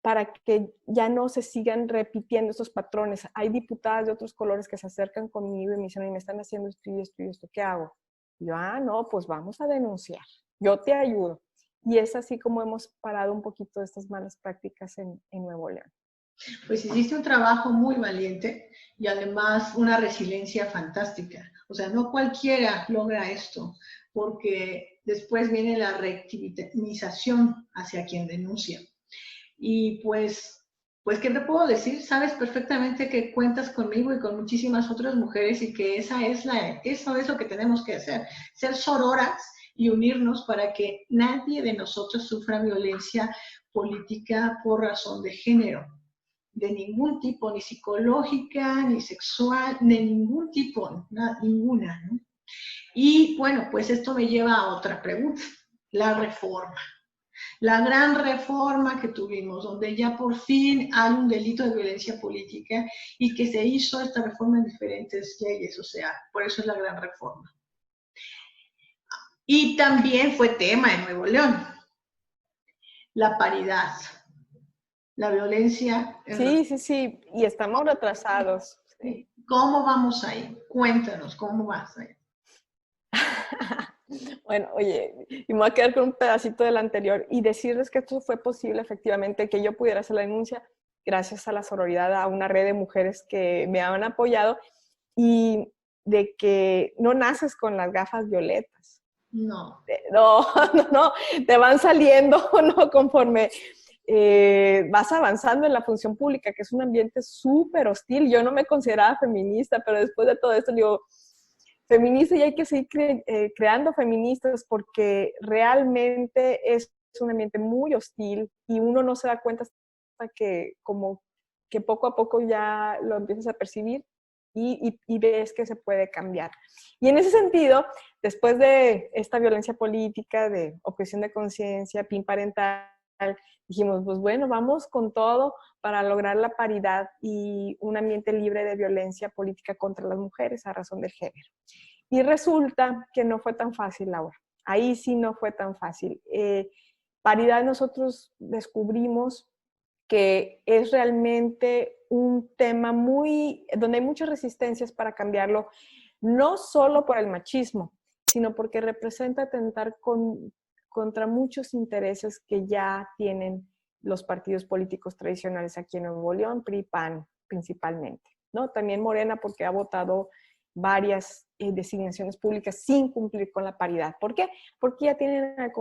Speaker 2: para que ya no se sigan repitiendo estos patrones. Hay diputadas de otros colores que se acercan conmigo y me dicen, me están haciendo esto y esto y esto, ¿qué hago? Y yo, no, pues vamos a denunciar, yo te ayudo. Y es así como hemos parado un poquito de estas malas prácticas en Nuevo León.
Speaker 1: Pues hiciste un trabajo muy valiente y además una resiliencia fantástica. O sea, no cualquiera logra esto, porque después viene la revictimización hacia quien denuncia. Y pues, ¿qué te puedo decir? Sabes perfectamente que cuentas conmigo y con muchísimas otras mujeres y que eso es lo que tenemos que hacer, ser sororas y unirnos para que nadie de nosotros sufra violencia política por razón de género, de ningún tipo, ni psicológica, ni sexual, de ningún tipo, ninguna, ¿no? Y bueno, pues esto me lleva a otra pregunta, la reforma. La gran reforma que tuvimos, donde ya por fin hay un delito de violencia política y que se hizo esta reforma en diferentes leyes, o sea, por eso es la gran reforma. Y también fue tema en Nuevo León, la paridad, la violencia.
Speaker 2: Sí, y estamos retrasados. Sí.
Speaker 1: ¿Cómo vamos ahí? Cuéntanos, ¿cómo vas ahí?
Speaker 2: Bueno, oye, y me voy a quedar con un pedacito del anterior y decirles que esto fue posible efectivamente, que yo pudiera hacer la denuncia gracias a la sororidad, a una red de mujeres que me han apoyado y de que no naces con las gafas violetas.
Speaker 1: No.
Speaker 2: No, te van saliendo, ¿no? Conforme vas avanzando en la función pública, que es un ambiente súper hostil. Yo no me consideraba feminista, pero después de todo esto digo, feminista y hay que seguir creando feministas porque realmente es un ambiente muy hostil y uno no se da cuenta hasta que como que poco a poco ya lo empiezas a percibir y ves que se puede cambiar. Y en ese sentido, después de esta violencia política, de objeción de conciencia, PIN parental, dijimos, pues bueno, vamos con todo para lograr la paridad y un ambiente libre de violencia política contra las mujeres a razón de género. Y resulta que no fue tan fácil, Laura. Ahí sí no fue tan fácil. Paridad nosotros descubrimos que es realmente un tema donde hay muchas resistencias para cambiarlo, no solo por el machismo, sino porque representa atentar contra muchos intereses que ya tienen los partidos políticos tradicionales aquí en Nuevo León, PRI, PAN principalmente, ¿no? También Morena porque ha votado varias designaciones públicas sin cumplir con la paridad. ¿Por qué? Porque ya tienen al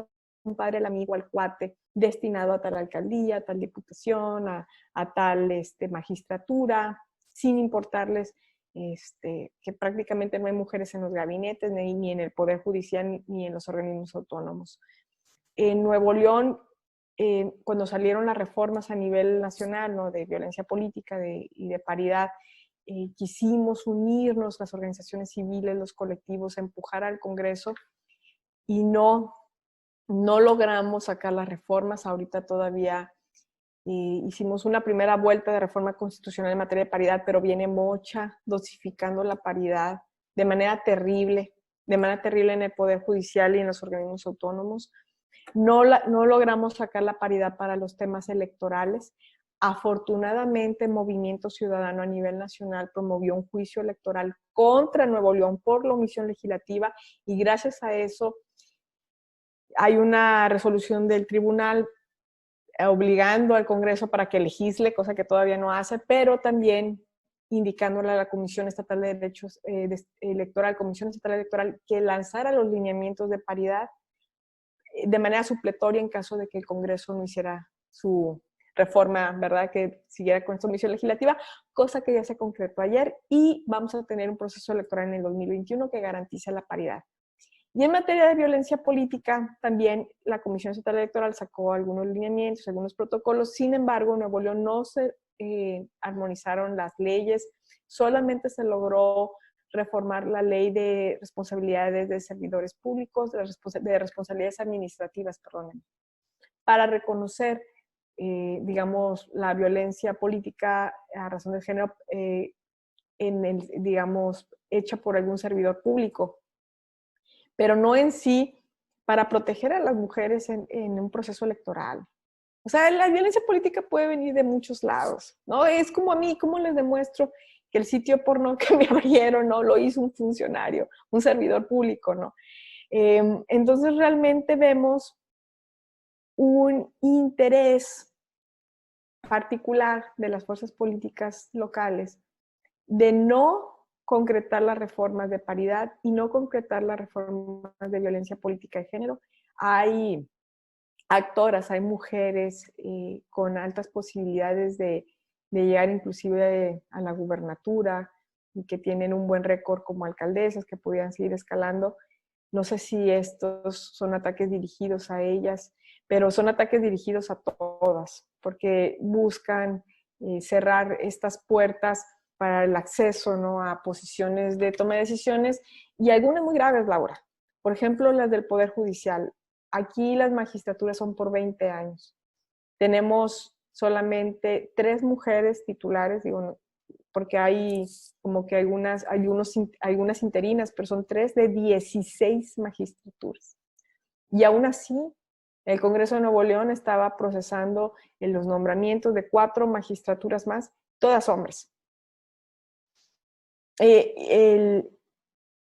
Speaker 2: compadre, al amigo, al cuate destinado a tal alcaldía, a tal diputación, a tal magistratura, sin importarles que prácticamente no hay mujeres en los gabinetes, ni en el Poder Judicial, ni en los organismos autónomos. En Nuevo León, cuando salieron las reformas a nivel nacional, ¿no? De violencia política y de paridad, quisimos unirnos las organizaciones civiles, los colectivos, a empujar al Congreso y no logramos sacar las reformas. Ahorita todavía hicimos una primera vuelta de reforma constitucional en materia de paridad, pero viene Mocha dosificando la paridad de manera terrible en el Poder Judicial y en los organismos autónomos. No logramos sacar la paridad para los temas electorales. Afortunadamente, Movimiento Ciudadano a nivel nacional promovió un juicio electoral contra Nuevo León por la omisión legislativa y gracias a eso hay una resolución del tribunal obligando al Congreso para que legisle, cosa que todavía no hace, pero también indicándole a la Comisión Estatal de Derechos Electoral, Comisión Estatal Electoral, que lanzara los lineamientos de paridad de manera supletoria en caso de que el Congreso no hiciera su reforma, ¿verdad? Que siguiera con esta omisión legislativa, cosa que ya se concretó ayer y vamos a tener un proceso electoral en el 2021 que garantice la paridad. Y en materia de violencia política, también la Comisión Estatal Electoral sacó algunos lineamientos, algunos protocolos. Sin embargo, en Nuevo León no se armonizaron las leyes, solamente se logró reformar la ley de responsabilidades de servidores públicos, de responsabilidades administrativas, perdón, para reconocer, digamos, la violencia política a razón de género, digamos, hecha por algún servidor público, pero no en sí para proteger a las mujeres en un proceso electoral. O sea, la violencia política puede venir de muchos lados, ¿no? Es como a mí, ¿cómo les demuestro que el sitio porno que me abrieron, ¿no? Lo hizo un funcionario, un servidor público, ¿no? Entonces realmente vemos un interés particular de las fuerzas políticas locales de no concretar las reformas de paridad y no concretar las reformas de violencia política de género. Hay actoras, hay mujeres con altas posibilidades de llegar inclusive a la gubernatura y que tienen un buen récord como alcaldesas, que podrían seguir escalando. No sé si estos son ataques dirigidos a ellas, pero son ataques dirigidos a todas, porque buscan cerrar estas puertas para el acceso, ¿no?, a posiciones de toma de decisiones, y algunas muy graves, Laura. Por ejemplo, las del Poder Judicial. Aquí las magistraturas son por 20 años. Tenemos solamente 3 mujeres titulares, digo, porque hay como que algunas interinas, pero son 3 de 16 magistraturas. Y aún así, el Congreso de Nuevo León estaba procesando en los nombramientos de 4 magistraturas más, todas hombres.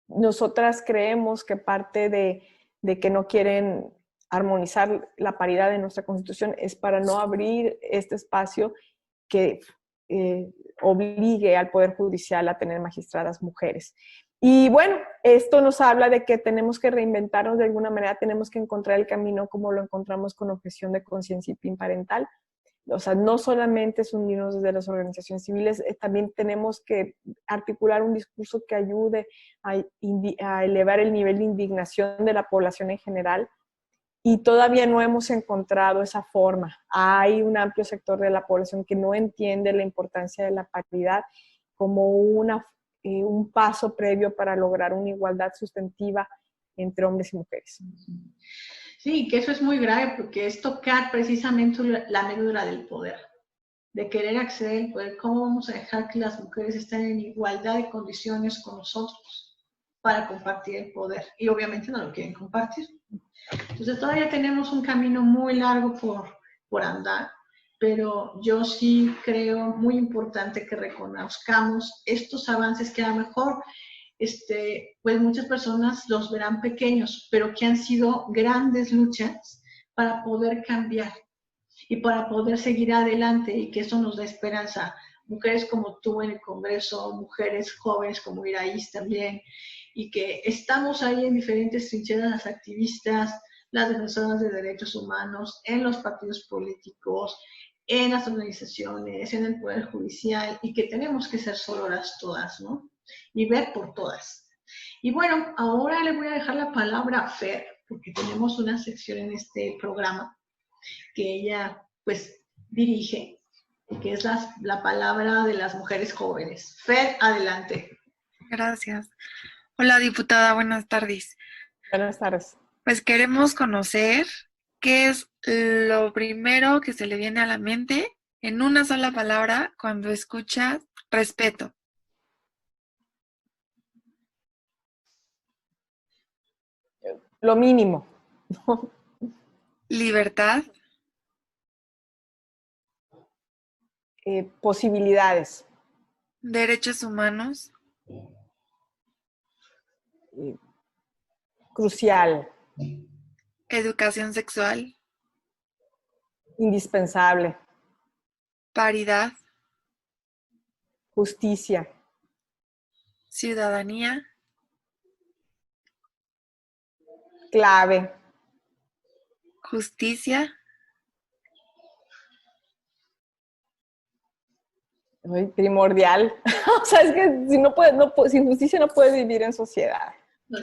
Speaker 2: Nosotras creemos que parte de que no quieren armonizar la paridad en nuestra Constitución es para no abrir este espacio que obligue al Poder Judicial a tener magistradas mujeres. Y bueno, esto nos habla de que tenemos que reinventarnos de alguna manera, tenemos que encontrar el camino como lo encontramos con objeción de conciencia y PIN parental. O sea, no solamente es unirnos desde las organizaciones civiles, también tenemos que articular un discurso que ayude a elevar el nivel de indignación de la población en general, y todavía no hemos encontrado esa forma. Hay un amplio sector de la población que no entiende la importancia de la paridad como un paso previo para lograr una igualdad sustantiva entre hombres y mujeres.
Speaker 1: Sí, que eso es muy grave porque es tocar precisamente la médula del poder, de querer acceder al poder. ¿Cómo vamos a dejar que las mujeres estén en igualdad de condiciones con nosotros para compartir el poder? Y obviamente no lo quieren compartir. Entonces todavía tenemos un camino muy largo por andar, pero yo sí creo muy importante que reconozcamos estos avances que a lo mejor pues muchas personas los verán pequeños, pero que han sido grandes luchas para poder cambiar y para poder seguir adelante, y que eso nos da esperanza. Mujeres como tú en el Congreso, mujeres jóvenes como Iraís también, y que estamos ahí en diferentes trincheras, las activistas, las defensoras de derechos humanos, en los partidos políticos, en las organizaciones, en el Poder Judicial, y que tenemos que ser sororas todas, ¿no? Y ver por todas. Y bueno, ahora le voy a dejar la palabra a Fer, porque tenemos una sección en este programa que ella pues dirige, que es la palabra de las mujeres jóvenes. Fer, adelante.
Speaker 3: Gracias. Hola, diputada, buenas tardes.
Speaker 2: Buenas tardes.
Speaker 3: Pues queremos conocer qué es lo primero que se le viene a la mente en una sola palabra cuando escucha respeto.
Speaker 2: Lo mínimo.
Speaker 3: Libertad.
Speaker 2: Posibilidades.
Speaker 3: Derechos humanos.
Speaker 2: Crucial.
Speaker 3: Educación sexual.
Speaker 2: Indispensable.
Speaker 3: Paridad.
Speaker 2: Justicia.
Speaker 3: Ciudadanía.
Speaker 2: Clave.
Speaker 3: Justicia.
Speaker 2: Primordial. O sea, es que sin justicia no puedes vivir en sociedad.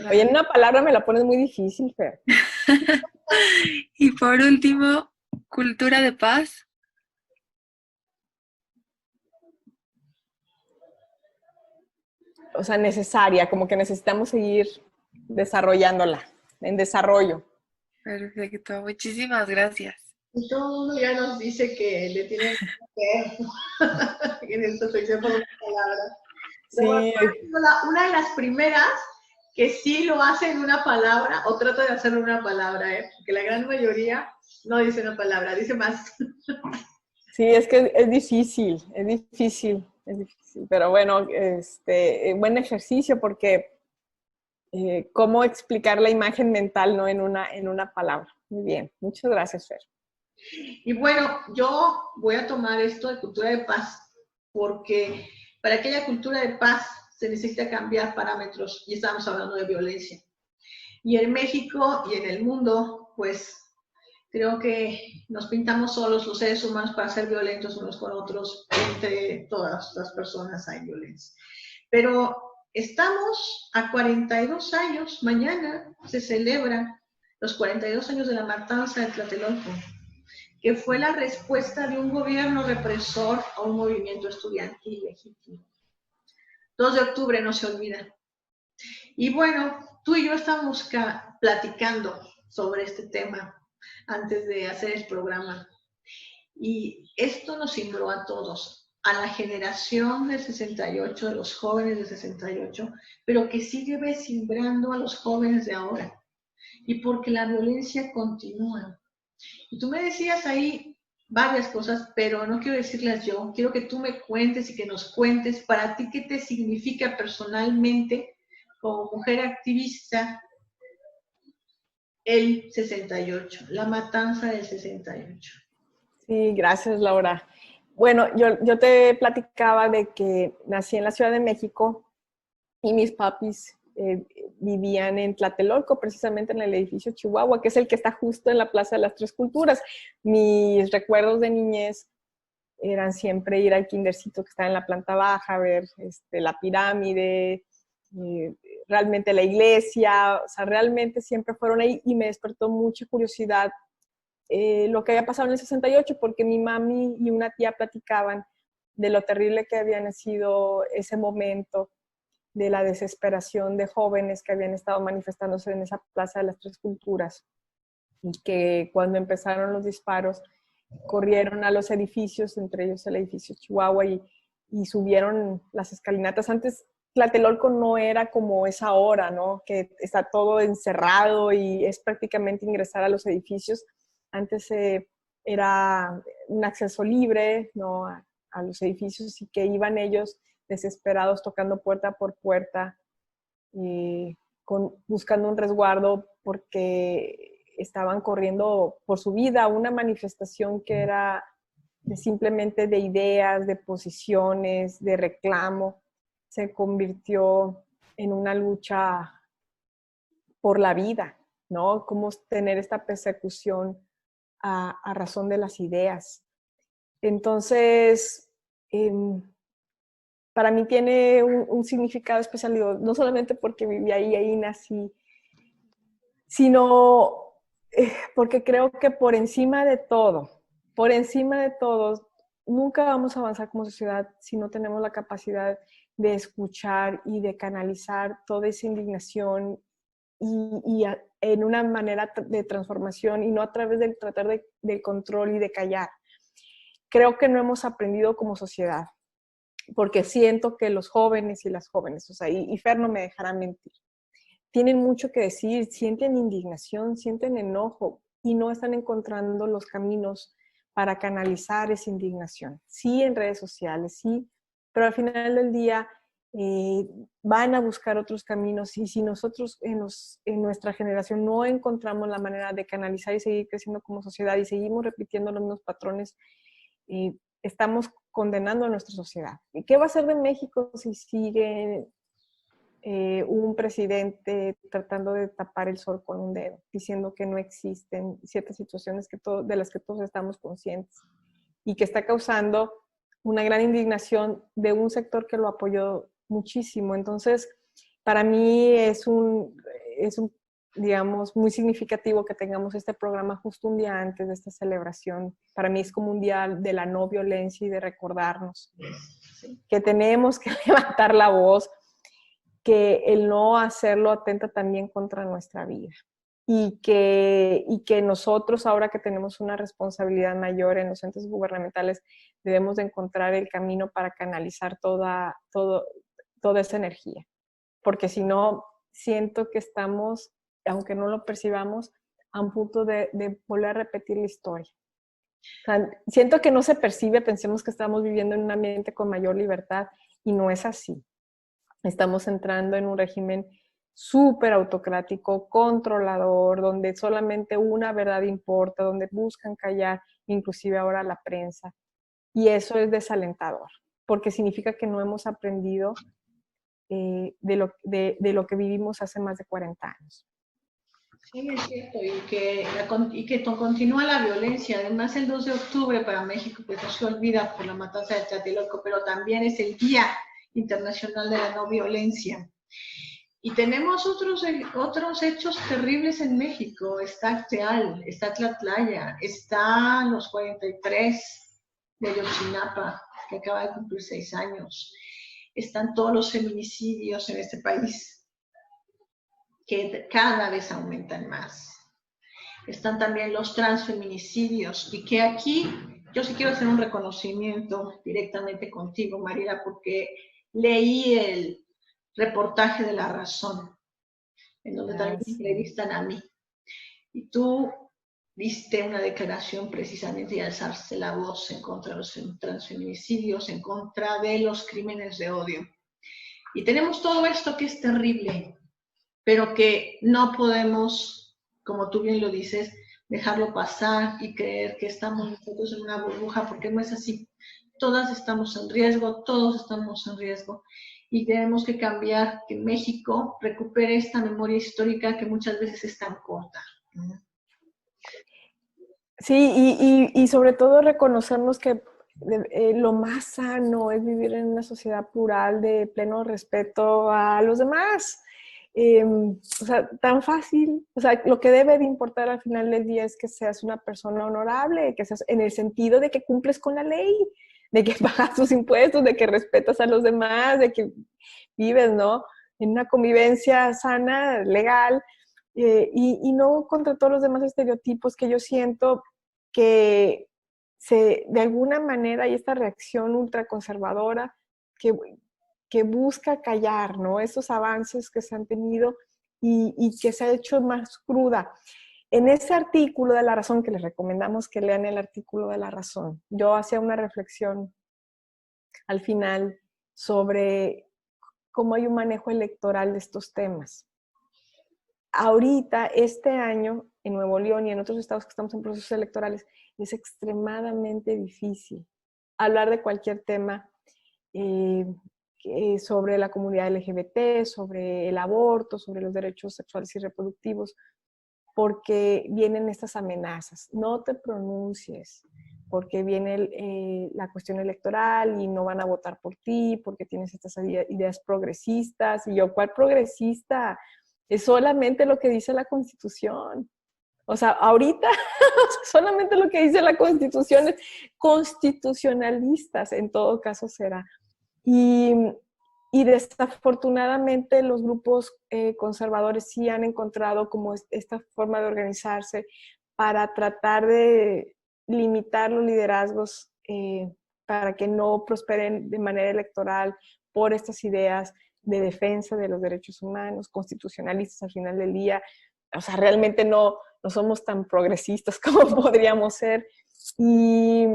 Speaker 2: Oye, en una palabra me la pones muy difícil, Fer.
Speaker 3: Y por último, cultura de paz.
Speaker 2: O sea, necesaria, como que necesitamos seguir desarrollándola, en desarrollo.
Speaker 3: Perfecto, muchísimas gracias.
Speaker 1: Y todo el mundo ya nos dice que le tienen que en esta sección por una palabra.
Speaker 2: Sí.
Speaker 1: Una de las primeras que sí lo hace en una palabra o trata de hacerlo en una palabra, porque la gran mayoría no dice una palabra, dice más.
Speaker 2: Sí, es que es difícil, pero bueno, buen ejercicio porque cómo explicar la imagen mental, ¿no? En una palabra. Muy bien, muchas gracias, Fer.
Speaker 1: Y bueno, yo voy a tomar esto de cultura de paz, porque para aquella cultura de paz se necesita cambiar parámetros, y estamos hablando de violencia. Y en México y en el mundo, pues creo que nos pintamos solos los seres humanos para ser violentos unos con otros, entre todas las personas hay violencia. Pero estamos a 42 años, mañana se celebran los 42 años de la matanza de Tlatelolco, que fue la respuesta de un gobierno represor a un movimiento estudiantil legítimo. 2 de octubre no se olvida. Y bueno, tú y yo estábamos platicando sobre este tema antes de hacer el programa. Y esto nos cimbró a todos, a la generación del 68, de los jóvenes del 68, pero que sigue cimbrando a los jóvenes de ahora. Y porque la violencia continúa. Y tú me decías ahí varias cosas, pero no quiero decirlas yo. Quiero que tú me cuentes y que nos cuentes para ti qué te significa personalmente como mujer activista el 68, la matanza del 68.
Speaker 2: Sí, gracias, Laura. Bueno, yo te platicaba de que nací en la Ciudad de México y mis papis vivían en Tlatelolco, precisamente en el edificio Chihuahua, que es el que está justo en la Plaza de las Tres Culturas. Mis recuerdos de niñez eran siempre ir al kindercito que está en la planta baja, ver la pirámide, realmente la iglesia, o sea, realmente siempre fueron ahí y me despertó mucha curiosidad lo que había pasado en el 68, porque mi mami y una tía platicaban de lo terrible que había sido ese momento, de la desesperación de jóvenes que habían estado manifestándose en esa Plaza de las Tres Culturas y que cuando empezaron los disparos corrieron a los edificios, entre ellos el edificio Chihuahua, y subieron las escalinatas. Antes Tlatelolco no era como es ahora, ¿no? Que está todo encerrado y es prácticamente ingresar a los edificios. Antes era un acceso libre, ¿no? A los edificios, y que iban ellos desesperados tocando puerta por puerta, buscando un resguardo porque estaban corriendo por su vida. Una manifestación que era simplemente de ideas, de posiciones, de reclamo, se convirtió en una lucha por la vida, ¿no? Cómo tener esta persecución a razón de las ideas. Entonces, para mí tiene un significado especial, digo, no solamente porque viví ahí nací, sino porque creo que por encima de todo, nunca vamos a avanzar como sociedad si no tenemos la capacidad de escuchar y de canalizar toda esa indignación en una manera de transformación y no a través de tratar del control y de callar. Creo que no hemos aprendido como sociedad, porque siento que los jóvenes y las jóvenes, o sea, y Fer no me dejará mentir, tienen mucho que decir, sienten indignación, sienten enojo y no están encontrando los caminos para canalizar esa indignación. Sí, en redes sociales, sí, pero al final del día van a buscar otros caminos, y si nosotros en nuestra generación no encontramos la manera de canalizar y seguir creciendo como sociedad y seguimos repitiendo los mismos patrones, estamos condenando a nuestra sociedad. ¿Y qué va a ser de México si sigue un presidente tratando de tapar el sol con un dedo, diciendo que no existen ciertas situaciones de las que todos estamos conscientes y que está causando una gran indignación de un sector que lo apoyó muchísimo? Entonces, para mí es digamos, muy significativo que tengamos este programa justo un día antes de esta celebración. Para mí es como un día de la no violencia y de recordarnos que tenemos que levantar la voz, que el no hacerlo atenta también contra nuestra vida. Y que nosotros, ahora que tenemos una responsabilidad mayor en los entes gubernamentales, debemos de encontrar el camino para canalizar toda esa energía. Porque si no, siento que estamos, aunque no lo percibamos, a un punto de volver a repetir la historia. O sea, siento que no se percibe, pensemos que estamos viviendo en un ambiente con mayor libertad y no es así. Estamos entrando en un régimen súper autocrático, controlador, donde solamente una verdad importa, donde buscan callar inclusive ahora la prensa. Y eso es desalentador, porque significa que no hemos aprendido de lo que vivimos hace más de 40 años.
Speaker 1: Sí, es cierto, y que continúa la violencia. Además, el 2 de octubre para México, pues no se olvida por la matanza de Tlatelolco, pero también es el Día Internacional de la No Violencia. Y tenemos otros hechos terribles en México. Está Acteal, está Tlatlaya, están los 43 de Ayotzinapa, que acaba de cumplir 6 años. Están todos los feminicidios en este país, que cada vez aumentan más. Están también los transfeminicidios, y que aquí yo sí quiero hacer un reconocimiento directamente contigo, Mariela, porque leí el reportaje de La Razón, en donde también me entrevistan a mí. Y tú diste una declaración precisamente y alzaste la voz en contra de los transfeminicidios, en contra de los crímenes de odio. Y tenemos todo esto que es terrible, pero que no podemos, como tú bien lo dices, dejarlo pasar y creer que estamos nosotros en una burbuja, porque no es así. Todas estamos en riesgo, todos estamos en riesgo, y tenemos que cambiar, que México recupere esta memoria histórica que muchas veces es tan corta.
Speaker 2: Sí, y sobre todo reconocernos que lo más sano es vivir en una sociedad plural de pleno respeto a los demás. O sea, tan fácil. O sea, lo que debe de importar al final del día es que seas una persona honorable, que seas en el sentido de que cumples con la ley, de que pagas tus impuestos, de que respetas a los demás, de que vives, ¿no? En una convivencia sana, legal, y no contra todos los demás estereotipos que yo siento que de alguna manera hay esta reacción ultraconservadora que busca callar, ¿no? Esos avances que se han tenido y que se ha hecho más cruda. En ese artículo de La Razón, que les recomendamos que lean el artículo de La Razón, yo hacía una reflexión al final sobre cómo hay un manejo electoral de estos temas. Ahorita, este año, en Nuevo León y en otros estados que estamos en procesos electorales, es extremadamente difícil hablar de cualquier tema sobre la comunidad LGBT, sobre el aborto, sobre los derechos sexuales y reproductivos, porque vienen estas amenazas. No te pronuncies, porque viene la cuestión electoral y no van a votar por ti, porque tienes estas ideas progresistas. Y yo, ¿cuál progresista? Es solamente lo que dice la Constitución. O sea, ahorita solamente lo que dice la Constitución es constitucionalistas, en todo caso será. Y desafortunadamente los grupos conservadores sí han encontrado como esta forma de organizarse para tratar de limitar los liderazgos para que no prosperen de manera electoral por estas ideas de defensa de los derechos humanos, constitucionalistas al final del día. O sea, realmente no somos tan progresistas como podríamos ser. Y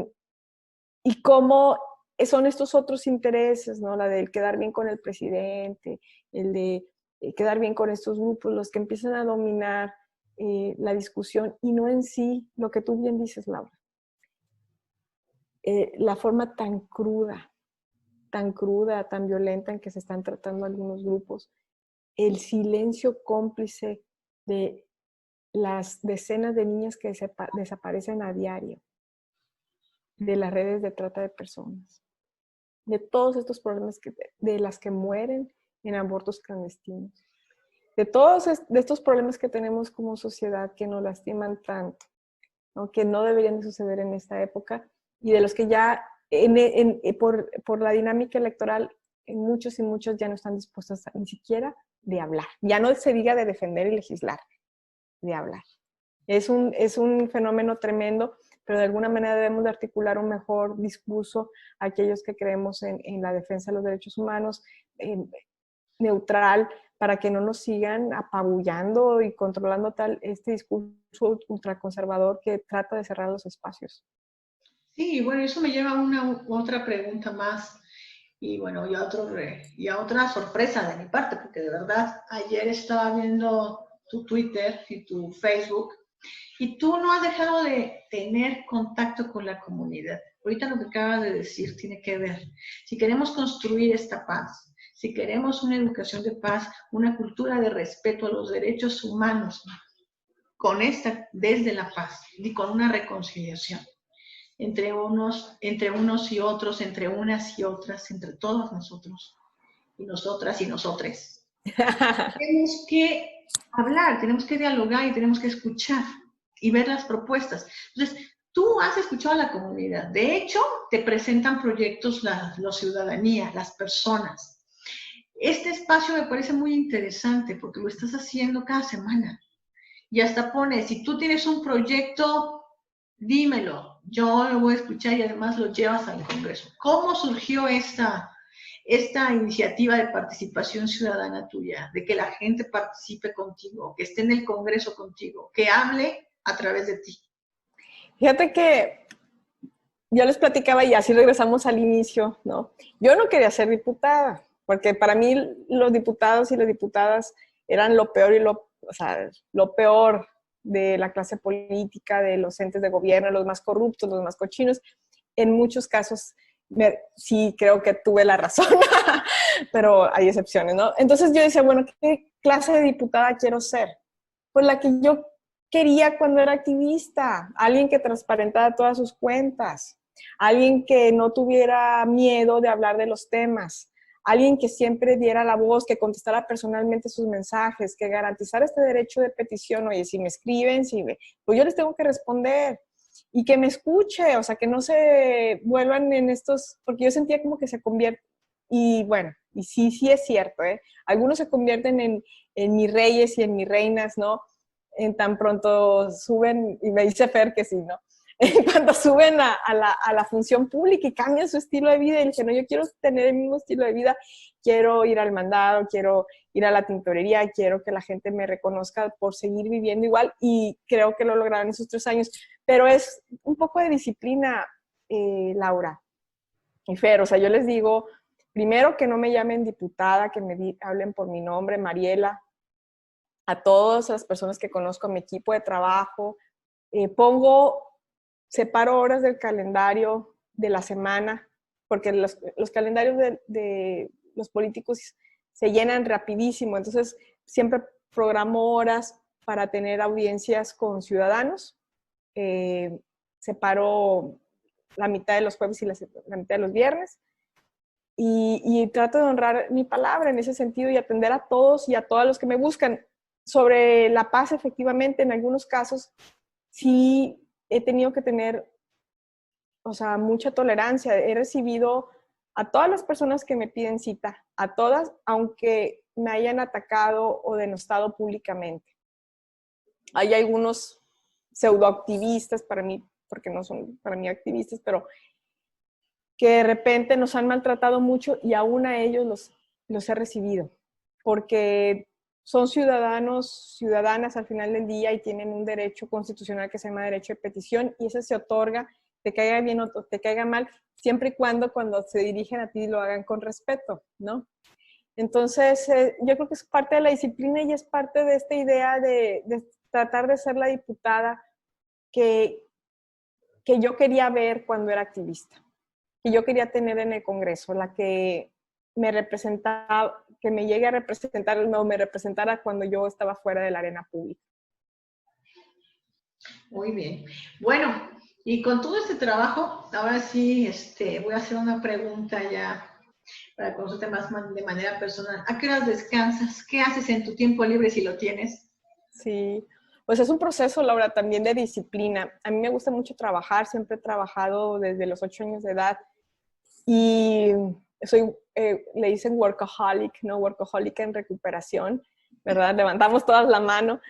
Speaker 2: cómo son estos otros intereses, ¿no? La del quedar bien con el presidente, el de quedar bien con estos grupos, los que empiezan a dominar la discusión y no en sí lo que tú bien dices, Laura. La forma tan cruda, tan violenta en que se están tratando algunos grupos, el silencio cómplice de las decenas de niñas que desaparecen a diario, de las redes de trata de personas, de todos estos problemas de las que mueren en abortos clandestinos, de todos estos problemas que tenemos como sociedad que nos lastiman tanto, ¿no? Que no deberían de suceder en esta época y de los que ya por la dinámica electoral muchos y muchos ya no están dispuestos ni siquiera de hablar. Ya no se diga de defender y legislar, de hablar. Es un fenómeno tremendo, pero de alguna manera debemos de articular un mejor discurso a aquellos que creemos en la defensa de los derechos humanos, neutral para que no nos sigan apabullando y controlando este discurso ultraconservador que trata de cerrar los espacios.
Speaker 1: Sí, bueno, eso me lleva a una otra pregunta más y bueno, y a otra sorpresa de mi parte, porque de verdad ayer estaba viendo tu Twitter y tu Facebook y tú no has dejado de tener contacto con la comunidad. Ahorita lo que acabas de decir tiene que ver. Si queremos construir esta paz, si queremos una educación de paz, una cultura de respeto a los derechos humanos, desde la paz y con una reconciliación entre unos y otros, entre unas y otras, entre todos nosotros y nosotras y nosotres. Tenemos que hablar, tenemos que dialogar y tenemos que escuchar y ver las propuestas. Entonces, tú has escuchado a la comunidad. De hecho, te presentan proyectos la ciudadanía, las personas. Este espacio me parece muy interesante porque lo estás haciendo cada semana. Y hasta pones, si tú tienes un proyecto, dímelo, yo lo voy a escuchar y además lo llevas al Congreso. ¿Cómo surgió esta iniciativa de participación ciudadana tuya, de que la gente participe contigo, que esté en el Congreso contigo, que hable a través de ti?
Speaker 2: Fíjate que yo les platicaba y así regresamos al inicio, ¿no? Yo no quería ser diputada, porque para mí los diputados y las diputadas eran lo peor lo peor de la clase política, de los entes de gobierno, los más corruptos, los más cochinos. En muchos casos sí creo que tuve la razón, pero hay excepciones, ¿no? Entonces yo decía, bueno, ¿qué clase de diputada quiero ser? Pues la que yo quería cuando era activista, alguien que transparentara todas sus cuentas, alguien que no tuviera miedo de hablar de los temas, alguien que siempre diera la voz, que contestara personalmente sus mensajes, que garantizara este derecho de petición. Oye, si me escriben, pues yo les tengo que responder y que me escuche, o sea, que no se vuelvan en estos, porque yo sentía como que se convierte, y bueno, y sí es cierto, ¿eh? Algunos se convierten en mis reyes y en mis reinas, ¿no? En tan pronto suben, y me dice Fer que sí, ¿no? Cuando suben a la función pública y cambian su estilo de vida y dije, no, yo quiero tener el mismo estilo de vida, quiero ir al mandado, quiero ir a la tintorería, quiero que la gente me reconozca por seguir viviendo igual y creo que lo lograron en esos 3 años, pero es un poco de disciplina, Laura y Fer, o sea, yo les digo, primero que no me llamen diputada, que me hablen por mi nombre, Mariela, a todas las personas que conozco, a mi equipo de trabajo, separo horas del calendario de la semana, porque los calendarios de los políticos se llenan rapidísimo, entonces siempre programo horas para tener audiencias con ciudadanos, separo la mitad de los jueves y la mitad de los viernes, y trato de honrar mi palabra en ese sentido y atender a todos y a todos los que me buscan. Sobre la paz, efectivamente, en algunos casos sí he tenido que tener, o sea, mucha tolerancia. He recibido a todas las personas que me piden cita, a todas, aunque me hayan atacado o denostado públicamente. Hay algunos pseudoactivistas para mí, porque no son para mí activistas, pero que de repente nos han maltratado mucho y aún a ellos los he recibido, porque son ciudadanos, ciudadanas al final del día y tienen un derecho constitucional que se llama derecho de petición y ese se otorga, te caiga bien o te caiga mal, siempre y cuando se dirigen a ti lo hagan con respeto, ¿no? Entonces, yo creo que es parte de la disciplina y es parte de esta idea de tratar de ser la diputada que yo quería ver cuando era activista, que yo quería tener en el Congreso, la que me representaba, que me llegue a representar o me representara cuando yo estaba fuera de la arena pública.
Speaker 1: Muy bien. Bueno, y con todo este trabajo, ahora sí voy a hacer una pregunta ya para conocerte más de manera personal. ¿A qué horas descansas? ¿Qué haces en tu tiempo libre si lo tienes?
Speaker 2: Sí, pues es un proceso, Laura, también de disciplina. A mí me gusta mucho trabajar, siempre he trabajado desde los 8 años de edad y soy, le dicen workaholic, ¿no? Workaholic en recuperación, ¿verdad? Levantamos todas la mano.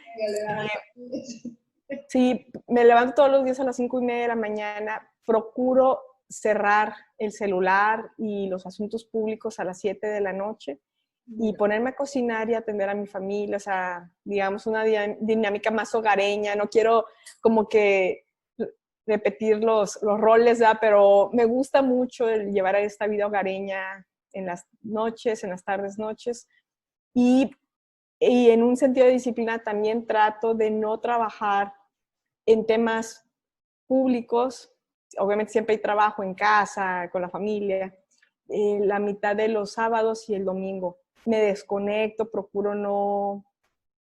Speaker 2: Sí, me levanto todos los días a las 5:30 de la mañana, procuro cerrar el celular y los asuntos públicos a las 7 de la noche y ponerme a cocinar y atender a mi familia, o sea, digamos, una dinámica más hogareña. No quiero como que repetir los roles, ¿verdad? Pero me gusta mucho el llevar a esta vida hogareña en las noches, en las tardes, noches. Y en un sentido de disciplina también trato de no trabajar en temas públicos. Obviamente siempre hay trabajo en casa, con la familia, la mitad de los sábados y el domingo. Me desconecto, procuro no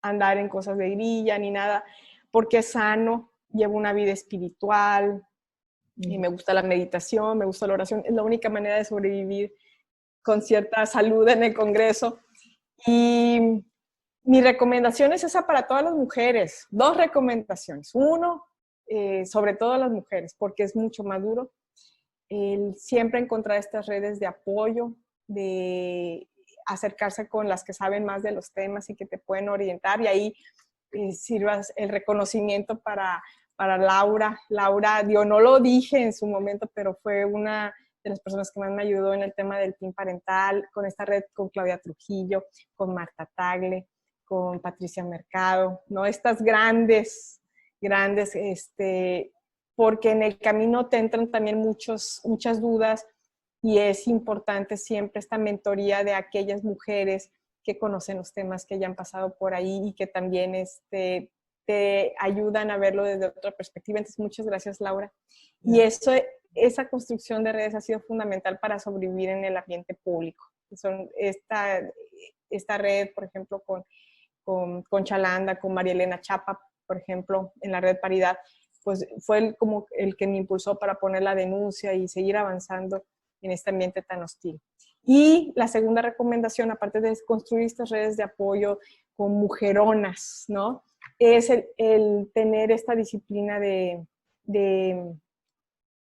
Speaker 2: andar en cosas de grilla ni nada, porque es sano, llevo una vida espiritual, y me gusta la meditación, me gusta la oración. Es la única manera de sobrevivir con cierta salud en el Congreso. Y mi recomendación es esa para todas las mujeres. 2 recomendaciones. Uno, sobre todo a las mujeres, porque es mucho más duro. Siempre encontrar estas redes de apoyo, de acercarse con las que saben más de los temas y que te pueden orientar. Y ahí sirvas el reconocimiento para Laura. Laura, yo no lo dije en su momento, pero fue una de las personas que más me ayudó en el tema del PIN parental, con esta red, con Claudia Trujillo, con Marta Tagle, con Patricia Mercado, ¿no? Estas grandes, porque en el camino te entran también muchas dudas, y es importante siempre esta mentoría de aquellas mujeres que conocen los temas, que ya han pasado por ahí y que también te ayudan a verlo desde otra perspectiva. Entonces, muchas gracias, Laura. Y esa construcción de redes ha sido fundamental para sobrevivir en el ambiente público. Son esta red, por ejemplo, con Chalanda, con María Elena Chapa, por ejemplo, en la red Paridad, pues fue como el que me impulsó para poner la denuncia y seguir avanzando en este ambiente tan hostil. Y la segunda recomendación, aparte de construir estas redes de apoyo con mujeronas, ¿no? Es el tener esta disciplina de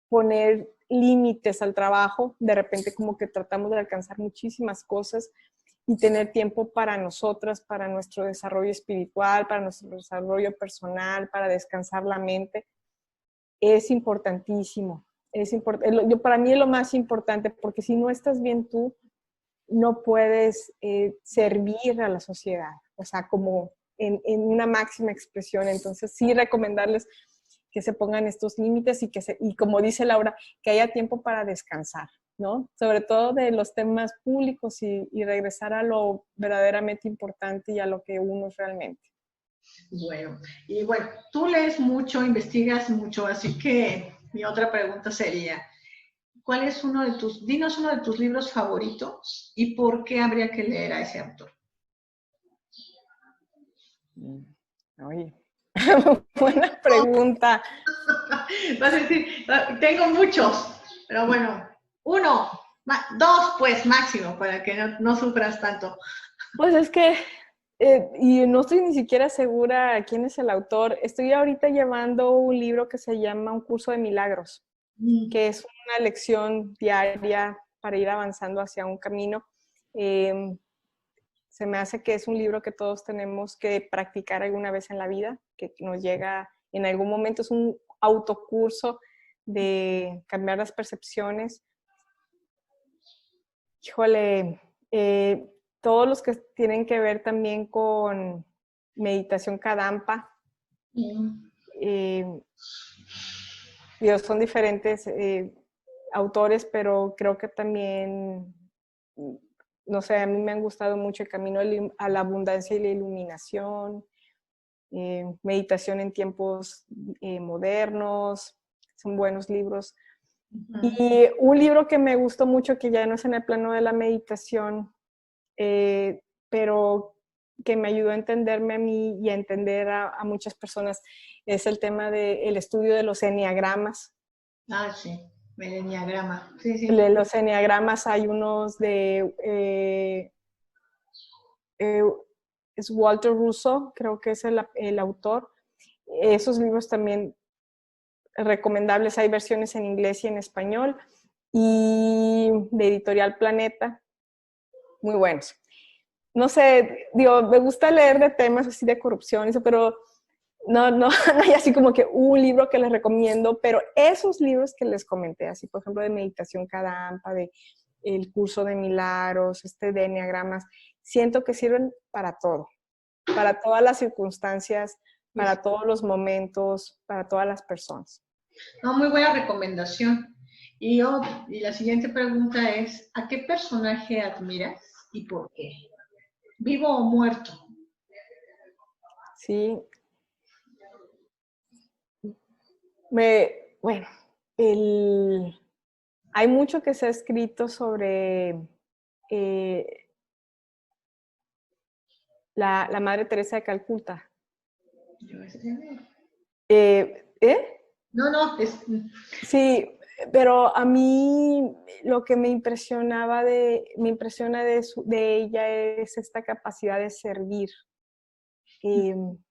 Speaker 2: poner límites al trabajo. De repente como que tratamos de alcanzar muchísimas cosas y tener tiempo para nosotras, para nuestro desarrollo espiritual, para nuestro desarrollo personal, para descansar la mente, es importantísimo. Para mí es lo más importante, porque si no estás bien tú, no puedes servir a la sociedad, o sea, como en una máxima expresión. Entonces, sí recomendarles que se pongan estos límites y como dice Laura, que haya tiempo para descansar, ¿no? Sobre todo de los temas públicos y regresar a lo verdaderamente importante y a lo que uno es realmente.
Speaker 1: Bueno, y bueno, tú lees mucho, investigas mucho, así que mi otra pregunta sería, ¿cuál es dinos uno de tus libros favoritos y por qué habría que leer a ese autor?
Speaker 2: Oye, buena pregunta.
Speaker 1: Vas a decir, tengo muchos, pero bueno, 1, 2 pues máximo, para que no sufras tanto.
Speaker 2: Pues es que, y no estoy ni siquiera segura quién es el autor. Estoy ahorita llevando un libro que se llama Un curso de milagros, que es una lección diaria para ir avanzando hacia un camino. Se me hace que es un libro que todos tenemos que practicar alguna vez en la vida, que nos llega en algún momento. Es un autocurso de cambiar las percepciones. Híjole, todos los que tienen que ver también con meditación Kadampa. Son diferentes autores, pero creo que también, no sé, a mí me han gustado mucho El camino a la abundancia y la iluminación, meditación en tiempos modernos, son buenos libros. Y un libro que me gustó mucho, que ya no es en el plano de la meditación, pero que me ayudó a entenderme a mí y a entender a muchas personas, es el tema del estudio de los enneagramas.
Speaker 1: Ah, sí, el enneagrama. Sí, sí.
Speaker 2: Los enneagramas hay unos es Walter Russo, creo que es el autor. Esos libros también recomendables, hay versiones en inglés y en español, y de Editorial Planeta, muy buenos. No sé, me gusta leer de temas así de corrupción, pero no hay así como que un libro que les recomiendo, pero esos libros que les comenté, así por ejemplo de meditación Kadampa, de el curso de milagros, de enneagramas, siento que sirven para todo, para todas las circunstancias, para todos los momentos, para todas las personas.
Speaker 1: No, muy buena recomendación. Y la siguiente pregunta es, ¿a qué personaje admiras y por qué? ¿Vivo o muerto?
Speaker 2: Sí. Bueno, hay mucho que se ha escrito sobre la Madre Teresa de Calcuta.
Speaker 1: No,
Speaker 2: Sí, pero a mí lo que me impresiona de ella es esta capacidad de servir sin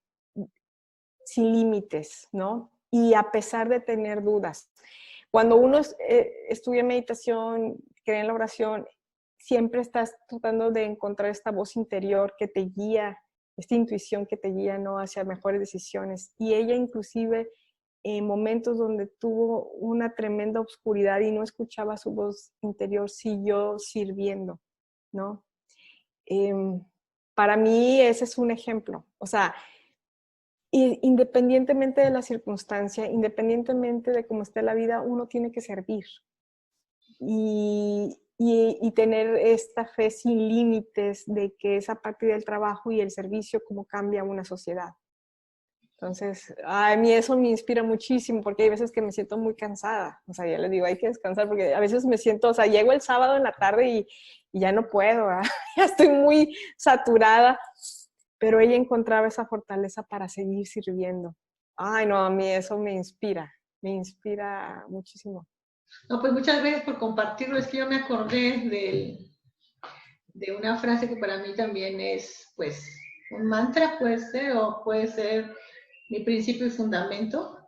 Speaker 2: límites, ¿no? Y a pesar de tener dudas. Cuando uno estudia meditación, cree en la oración, siempre estás tratando de encontrar esta voz interior que te guía, esta intuición que te guía, ¿no?, hacia mejores decisiones. Y ella inclusive en momentos donde tuvo una tremenda oscuridad y no escuchaba su voz interior, siguió sirviendo, ¿no? Para mí ese es un ejemplo. O sea, independientemente de la circunstancia, independientemente de cómo esté la vida, uno tiene que servir y tener esta fe sin límites de que es a partir del trabajo y el servicio cómo cambia una sociedad. Entonces, a mí eso me inspira muchísimo porque hay veces que me siento muy cansada. O sea, ya les digo, hay que descansar porque a veces me siento, o sea, llego el sábado en la tarde y ya no puedo, ya estoy muy saturada. Pero ella encontraba esa fortaleza para seguir sirviendo. Ay, no, a mí eso me inspira muchísimo.
Speaker 1: No, pues muchas gracias por compartirlo. Es que yo me acordé de una frase que para mí también es, pues, un mantra puede ser, o puede ser mi principio y fundamento,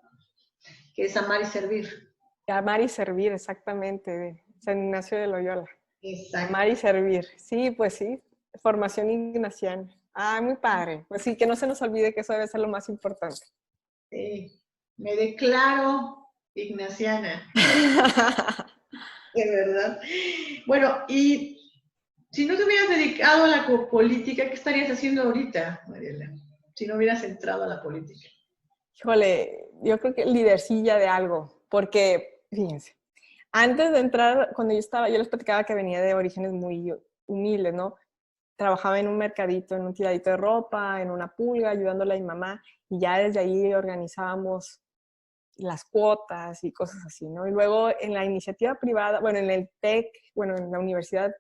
Speaker 1: que es amar y servir.
Speaker 2: Amar y servir, exactamente, de San Ignacio de Loyola.
Speaker 1: Exacto.
Speaker 2: Amar y servir. Sí, pues sí, formación ignaciana. Ah, muy padre. Pues sí, que no se nos olvide que eso debe ser lo más importante.
Speaker 1: Me declaro ignaciana. De verdad. Bueno, y si no te hubieras dedicado a la política, ¿qué estarías haciendo ahorita, Mariela? Si no hubieras entrado a la política.
Speaker 2: Híjole, yo creo que lidercilla de algo, porque, fíjense, antes de entrar, cuando yo les platicaba que venía de orígenes muy humildes, ¿no? Trabajaba en un mercadito, en un tiradito de ropa, en una pulga, ayudándole a mi mamá, y ya desde ahí organizábamos las cuotas y cosas así, ¿no? Y luego en la iniciativa privada, bueno, en el TEC, bueno, en la universidad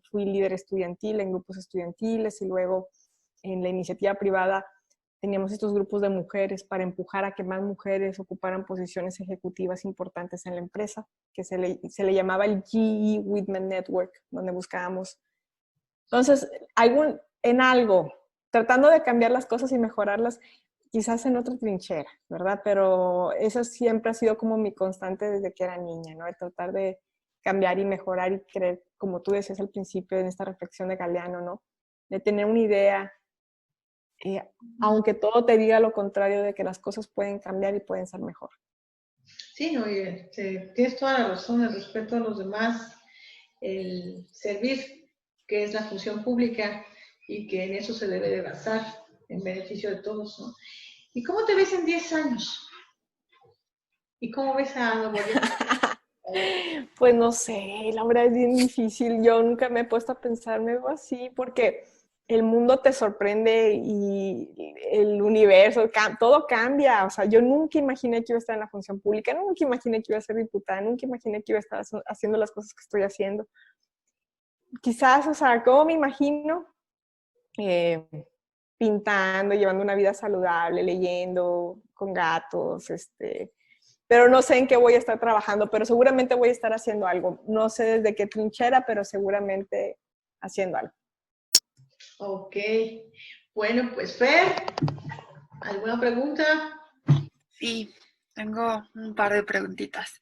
Speaker 2: fui líder estudiantil en grupos estudiantiles y luego en la iniciativa privada teníamos estos grupos de mujeres para empujar a que más mujeres ocuparan posiciones ejecutivas importantes en la empresa, que se le llamaba el GE Whitman Network, donde buscábamos. Entonces, en algo, tratando de cambiar las cosas y mejorarlas, quizás en otra trinchera, ¿verdad? Pero eso siempre ha sido como mi constante desde que era niña, ¿no? De tratar de cambiar y mejorar y creer, como tú decías al principio en esta reflexión de Galeano, ¿no? De tener una idea, aunque todo te diga lo contrario de que las cosas pueden cambiar y pueden ser mejor.
Speaker 1: Sí, no, tienes toda la razón, el respeto a los demás, el servir, que es la función pública y que en eso se debe de basar, en beneficio de todos, ¿no? ¿Y cómo te ves en 10 años? ¿Y cómo ves a Nuevo León?
Speaker 2: Pues no sé, la verdad es bien difícil. Yo nunca me he puesto a pensarme algo así porque el mundo te sorprende y el universo, todo cambia. O sea, yo nunca imaginé que iba a estar en la función pública, nunca imaginé que iba a ser diputada, nunca imaginé que iba a estar haciendo las cosas que estoy haciendo. Quizás, o sea, ¿cómo me imagino? Pintando, llevando una vida saludable, leyendo con gatos, pero no sé en qué voy a estar trabajando, pero seguramente voy a estar haciendo algo. No sé desde qué trinchera, pero seguramente haciendo algo.
Speaker 1: Ok. Bueno, pues Fer, ¿alguna pregunta?
Speaker 3: Sí, tengo un par de preguntitas.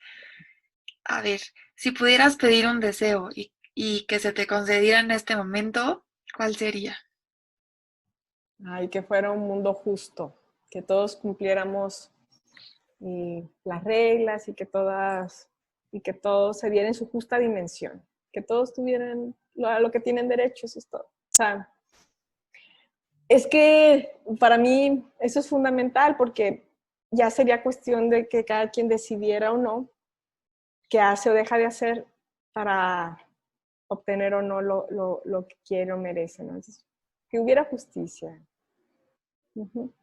Speaker 3: A ver, si pudieras pedir un deseo y que se te concediera en este momento, ¿cuál sería?
Speaker 2: Ay, que fuera un mundo justo, que todos cumpliéramos las reglas y que todo se diera en su justa dimensión. que todos tuvieran a lo que tienen derecho, eso es todo. O sea, es que para mí eso es fundamental porque ya sería cuestión de que cada quien decidiera o no qué hace o deja de hacer para obtener o no lo que quiere o merece, ¿no? Entonces, que hubiera justicia. Uh-huh.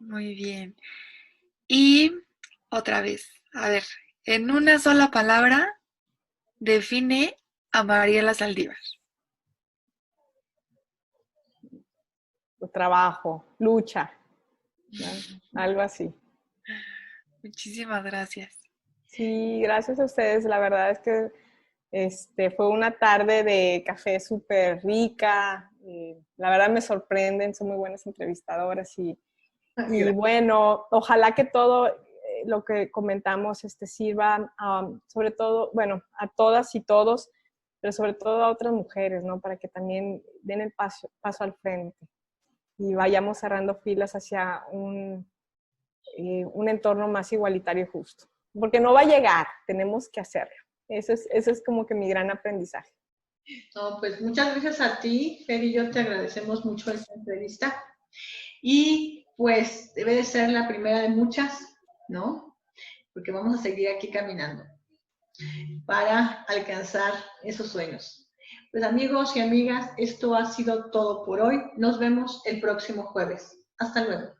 Speaker 3: Muy bien. Y otra vez, a ver, en una sola palabra, define a Mariela Saldívar.
Speaker 2: Trabajo, lucha, ¿no? Algo así.
Speaker 3: Muchísimas gracias.
Speaker 2: Sí, gracias a ustedes. La verdad es que fue una tarde de café súper rica. La verdad me sorprenden, son muy buenas entrevistadoras y bueno, ojalá que todo lo que comentamos sirva sobre todo, bueno, a todas y todos, pero sobre todo a otras mujeres, ¿no? Para que también den el paso al frente y vayamos cerrando filas hacia un entorno más igualitario y justo. Porque no va a llegar, tenemos que hacerlo. Eso es como que mi gran aprendizaje.
Speaker 1: No, pues muchas gracias a ti, Fer y yo te agradecemos mucho esta entrevista. Y pues debe de ser la primera de muchas, ¿no? Porque vamos a seguir aquí caminando para alcanzar esos sueños. Pues amigos y amigas, esto ha sido todo por hoy. Nos vemos el próximo jueves. Hasta luego.